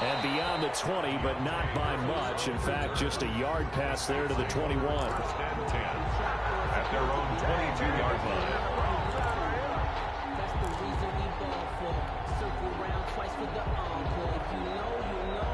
And beyond the 20, but not by much. In fact, just a yard pass there to the 21. 1st and 10 at their own 22-yard line. That's the reason we ball for. Circle around twice for the encore. If you know, you know.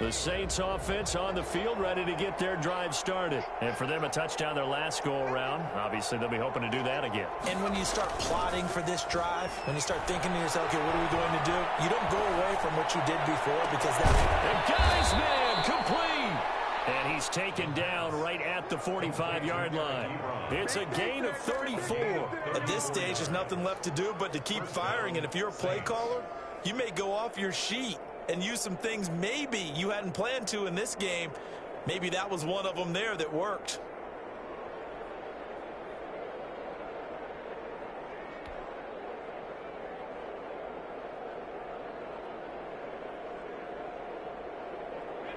The Saints offense on the field ready to get their drive started. And for them, a touchdown their last go-around. Obviously, they'll be hoping to do that again. And when you start plotting for this drive, when you start thinking to yourself, okay, what are we going to do? You don't go away from what you did before, because that's... And got his man complete. And he's taken down right at the 45-yard line. It's a gain of 34. At this stage, there's nothing left to do but to keep firing. And if you're a play caller, you may go off your sheet and use some things maybe you hadn't planned to in this game. Maybe that was one of them there that worked.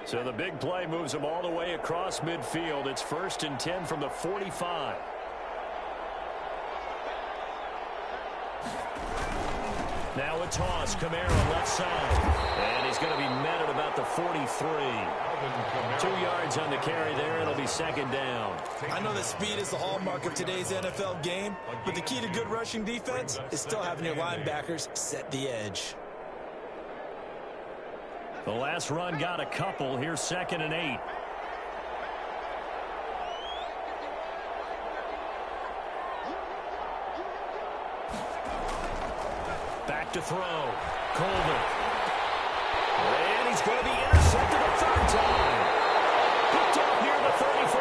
So the big play moves them all the way across midfield. It's 1st and 10 from the 45. Now a toss. Kamara left side. And he's going to be met at about the 43. 2 yards on the carry there. It'll be 2nd down. I know that speed is the hallmark of today's NFL game, but the key to good rushing defense is still having your linebackers set the edge. The last run got a couple. Here's 2nd and 8. Back to throw. Colvin. And he's going to be intercepted a 3rd time. Picked off near the 34.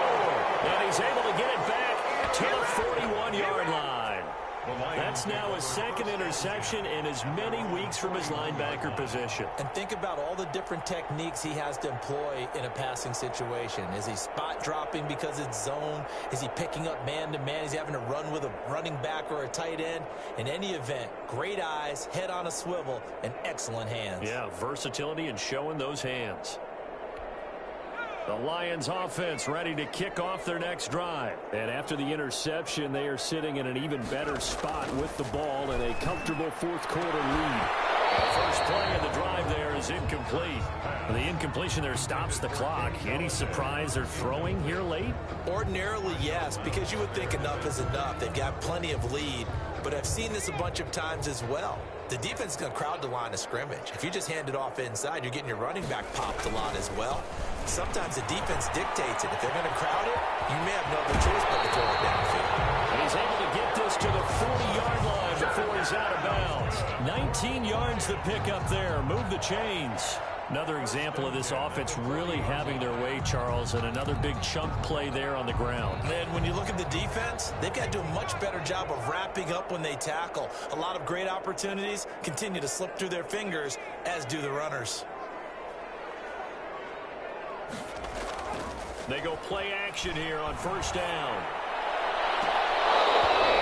And he's able to get it back to the 41-yard line. That's now his 2nd interception in as many weeks from his linebacker position. And think about all the different techniques he has to employ in a passing situation. Is he spot dropping because it's zone? Is he picking up man-to-man? Is he having to run with a running back or a tight end? In any event, great eyes, head on a swivel, and excellent hands. Yeah, versatility and showing those hands. The Lions offense ready to kick off their next drive. And after the interception, they are sitting in an even better spot with the ball in a comfortable 4th quarter lead. The first play of the drive there is incomplete. The incompletion there stops the clock. Any surprise they're throwing here late? Ordinarily, yes, because you would think enough is enough. They've got plenty of lead, but I've seen this a bunch of times as well. The defense is going to crowd the line of scrimmage. If you just hand it off inside, you're getting your running back popped a lot as well. Sometimes the defense dictates it. If they're going to crowd it, you may have no other choice but to throw it downfield. And he's able to get this to the 40-yard line before he's out of bounds. 19 yards to pick up there. Move the chains. Another example of this offense really having their way, Charles, and another big chunk play there on the ground. And when you look at the defense, they've got to do a much better job of wrapping up when they tackle. A lot of great opportunities continue to slip through their fingers, as do the runners. They go play action here on 1st down.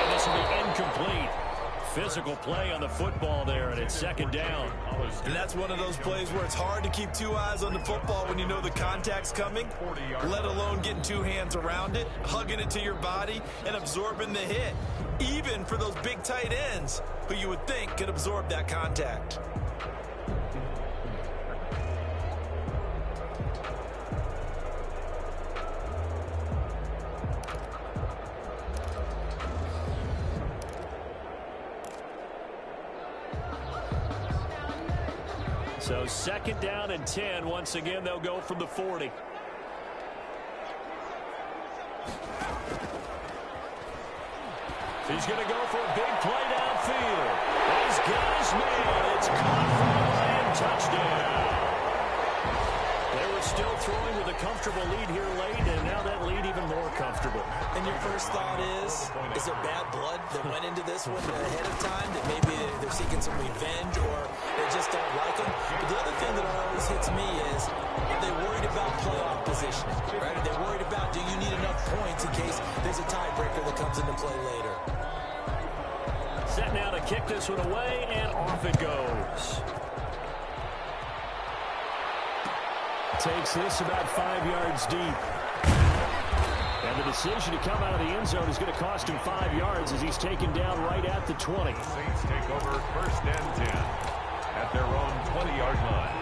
And this will be incomplete. Physical play on the football there, and it's 2nd down. And that's one of those plays where it's hard to keep 2 eyes on the football when you know the contact's coming, let alone getting 2 hands around it, hugging it to your body, and absorbing the hit, even for those big tight ends who you would think could absorb that contact. So 2nd down and 10. Once again, they'll go from the 40. He's going to go for a big play downfield. He's got his man. It's caught for a Lion touchdown. They were still throwing with a comfortable lead here late, and now that lead even more comfortable. And your first thought is there bad blood that went into this one ahead of time, that maybe they're seeking some revenge or they just don't like them? But the other thing that always hits me is, are they worried about playoff positioning? Right? Are they worried about, do you need enough points in case there's a tiebreaker that comes into play later? Set now to kick this one away, and off it goes. Takes this about 5 yards deep. And the decision to come out of the end zone is going to cost him 5 yards as he's taken down right at the 20. The Saints take over 1st and 10 at their own 20-yard line.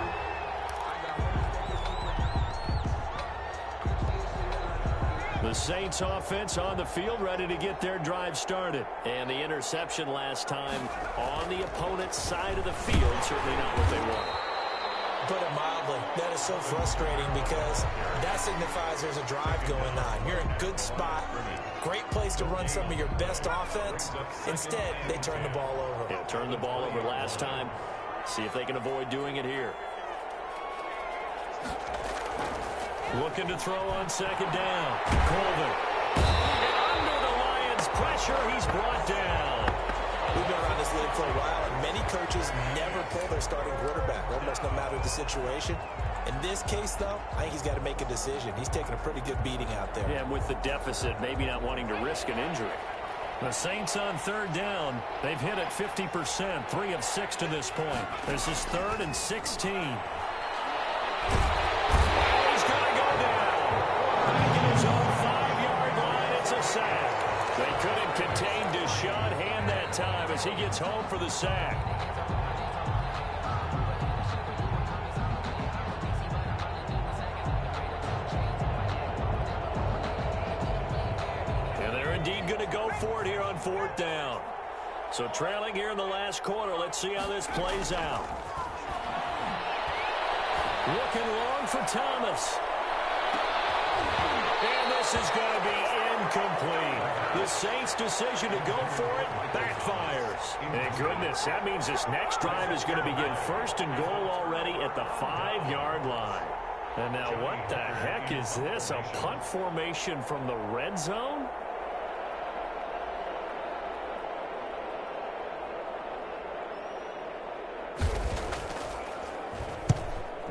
The Saints offense on the field ready to get their drive started. And the interception last time on the opponent's side of the field, certainly not what they wanted. Put it mildly, that is so frustrating because that signifies there's a drive going on. You're in a good spot, great place to run some of your best offense. Instead, they turn the ball over. Yeah, turned the ball over last time. See if they can avoid doing it here. Looking to throw on 2nd down. Colvin. And under the Lions' pressure, he's brought down. We've been around this league for a while, and many coaches never pull their starting quarterback, almost no matter the situation. In this case, though, I think he's got to make a decision. He's taking a pretty good beating out there. Yeah, and with the deficit, maybe not wanting to risk an injury. The Saints on 3rd down. They've hit it 50%, 3 of 6 to this point. This is 3rd and 16. time as he gets home for the sack. And they're indeed going to go for it here on 4th down. So trailing here in the last quarter. Let's see how this plays out. Looking long for Thomas. And this is going to be incomplete. The Saints' decision to go for it backfires. And goodness, that means this next drive is going to begin 1st and goal already at the 5-yard line. And now what the heck is this? A punt formation from the red zone?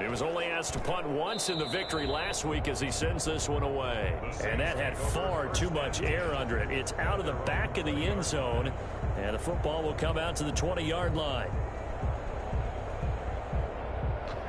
He was only asked to punt once in the victory last week as he sends this one away. And that had far too much air under it. It's out of the back of the end zone, and the football will come out to the 20-yard line.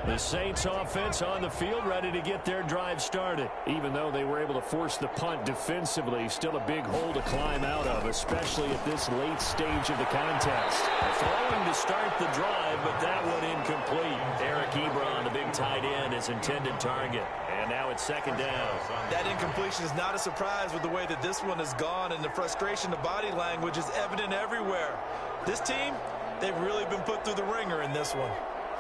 The Saints offense on the field ready to get their drive started. Even though they were able to force the punt defensively, still a big hole to climb out of, especially at this late stage of the contest. Throwing to start the drive, but that one incomplete. Eric Ebron, the big tight end, is intended target. And now it's 2nd down. That incompletion is not a surprise with the way that this one has gone, and the frustration, the body language is evident everywhere. This team, they've really been put through the ringer in this one.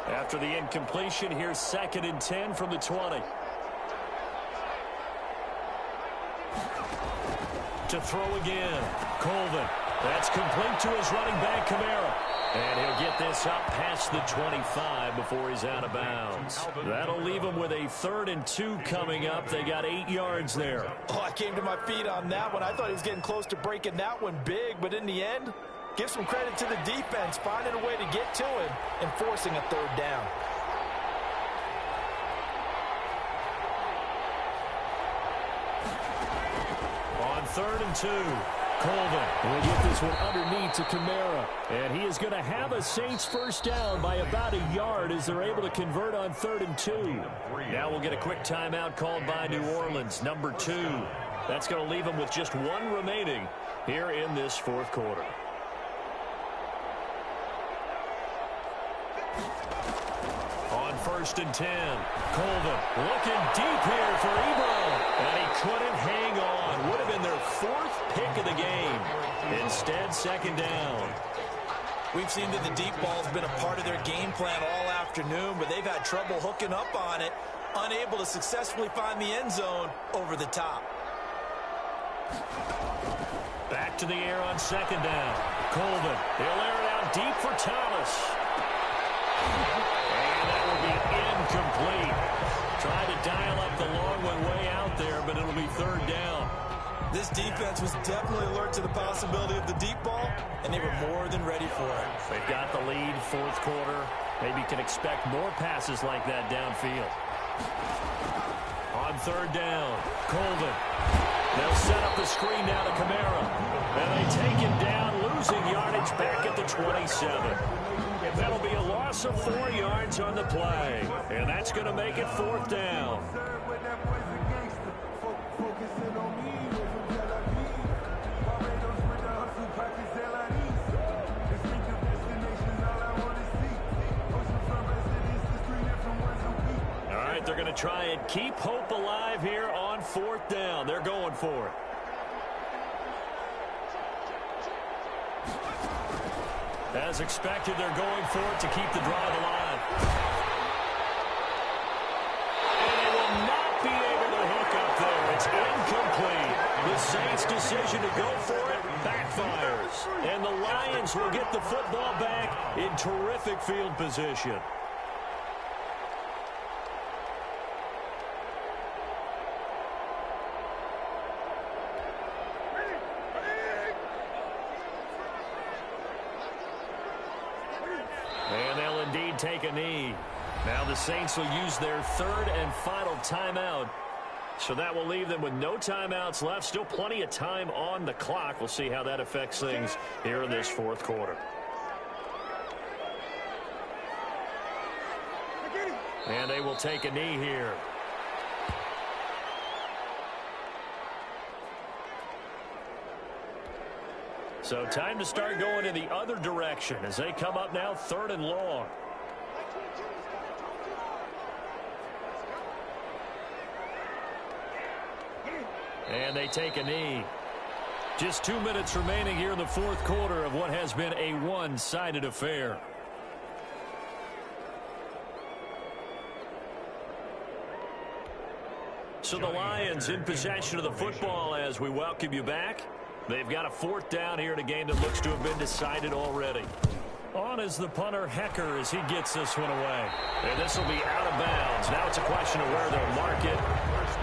After the incompletion, here's 2nd and 10 from the 20. To throw again. Colvin. That's complete to his running back, Kamara. And he'll get this up past the 25 before he's out of bounds. That'll leave him with a 3rd and 2 coming up. They got 8 yards there. Oh, I came to my feet on that one. I thought he was getting close to breaking that one big, but in the end, give some credit to the defense, finding a way to get to him and forcing a 3rd down. On 3rd and 2, Colvin will get this one underneath to Kamara. And he is going to have a Saints 1st down by about a yard as they're able to convert on 3rd and 2. Now we'll get a quick timeout called by New Orleans, number 2. That's going to leave them with just 1 remaining here in this 4th quarter. On 1st and 10, Colvin looking deep here for Ebron. And he couldn't hang on. Would have been their 4th pick of the game. Instead, 2nd down. We've seen that the deep ball's been a part of their game plan all afternoon, but they've had trouble hooking up on it, unable to successfully find the end zone over the top. Back to the air on 2nd down. Colvin, he'll air it out deep for Thomas. And that will be incomplete. Tried to dial up the long one way out there, but it'll be 3rd down. This defense was definitely alert to the possibility of the deep ball, and they were more than ready for it. They've got the lead, 4th quarter. Maybe can expect more passes like that downfield. On 3rd down, Colvin. They'll set up the screen now to Kamara. And they take him down, losing yardage back at the 27. That'll be a loss of 4 yards on the play. And that's going to make it 4th down. All right, they're going to try and keep hope alive here on 4th down. They're going for it. As expected, they're going for it to keep the drive alive. And they will not be able to hook up there. It's incomplete. The Saints' decision to go for it backfires. And the Lions will get the football back in terrific field position. And they'll indeed take a knee. Now the Saints will use their 3rd and final timeout. So that will leave them with no timeouts left. Still plenty of time on the clock. We'll see how that affects things here in this 4th quarter. And they will take a knee here. So time to start going in the other direction as they come up now 3rd and long. And they take a knee. Just 2 minutes remaining here in the 4th quarter of what has been a one-sided affair. So the Lions in possession of the football as we welcome you back. They've got a 4th down here in a game that looks to have been decided already. On is the punter, Hecker, as he gets this one away. And this will be out of bounds. Now it's a question of where they'll mark it.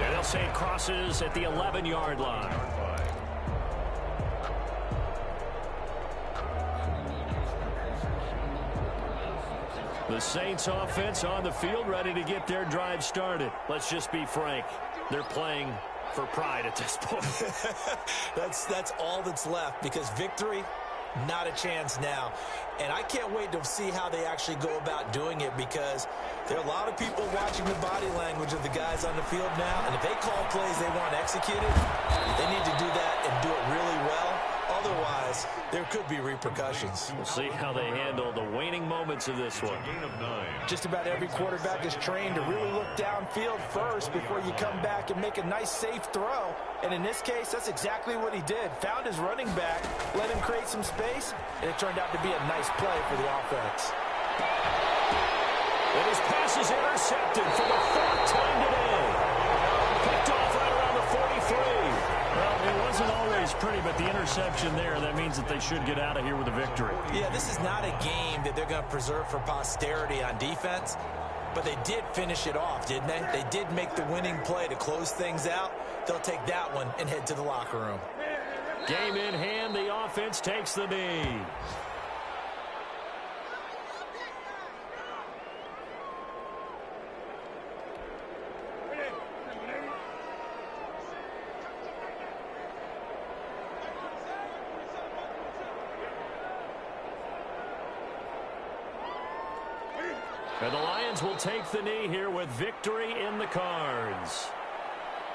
And they'll say it crosses at the 11-yard line. The Saints offense on the field, ready to get their drive started. Let's just be frank. They're playing for pride at this point. That's all that's left, because victory, not a chance now. And I can't wait to see how they actually go about doing it, because there are a lot of people watching the body language of the guys on the field now. And if they call plays they want executed, they need to do that and do it really well. Otherwise, there could be repercussions. We'll see how they handle the waning moments of this one. Gain of 9. Just about every quarterback is trained to really look downfield first before you come back and make a nice, safe throw. And in this case, that's exactly what he did. Found his running back, let him create some space, and it turned out to be a nice play for the offense. And his pass is intercepted for the 4th time today. Picked off right around the 43. Well, it wasn't always pretty, but the interception there, that means that they should get out of here with a victory. Yeah, this is not a game that they're going to preserve for posterity on defense, but they did finish it off, didn't they? They did make the winning play to close things out. They'll take that one and head to the locker room. Game in hand, the offense takes the knee. And the Lions will take the knee here with victory in the cards.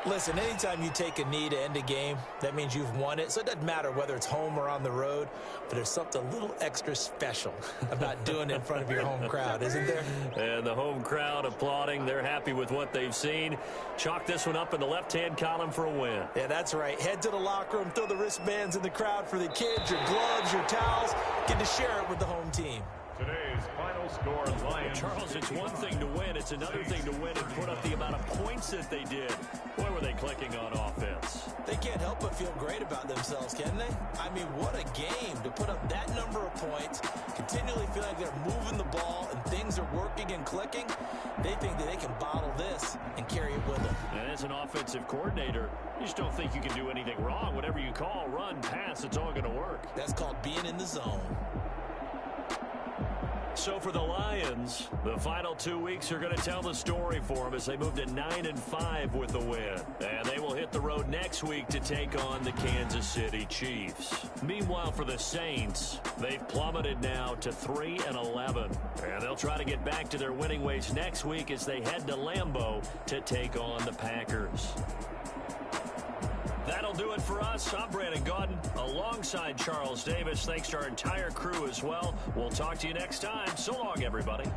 Listen, anytime you take a knee to end a game, that means you've won it. So it doesn't matter whether it's home or on the road, but there's something a little extra special about doing it in front of your home crowd, isn't there? And the home crowd applauding. They're happy with what they've seen. Chalk this one up in the left-hand column for a win. Yeah, that's right. Head to the locker room, throw the wristbands in the crowd for the kids, your gloves, your towels. Get to share it with the home team. Today's final score, Lions. Charles, it's one thing to win. It's another thing to win and put up the amount of points that they did. Boy, were they clicking on offense. They can't help but feel great about themselves, can they? I mean, what a game to put up that number of points, continually feel like they're moving the ball and things are working and clicking. They think that they can bottle this and carry it with them. And as an offensive coordinator, you just don't think you can do anything wrong. Whatever you call, run, pass, it's all going to work. That's called being in the zone. So for the Lions, the final 2 weeks are going to tell the story for them as they move to 9-5 with the win. And they will hit the road next week to take on the Kansas City Chiefs. Meanwhile, for the Saints, they've plummeted now to 3-11. And they'll try to get back to their winning ways next week as they head to Lambeau to take on the Packers. That'll do it for us. I'm Brandon Gaudin alongside Charles Davis. Thanks to our entire crew as well. We'll talk to you next time. So long, everybody.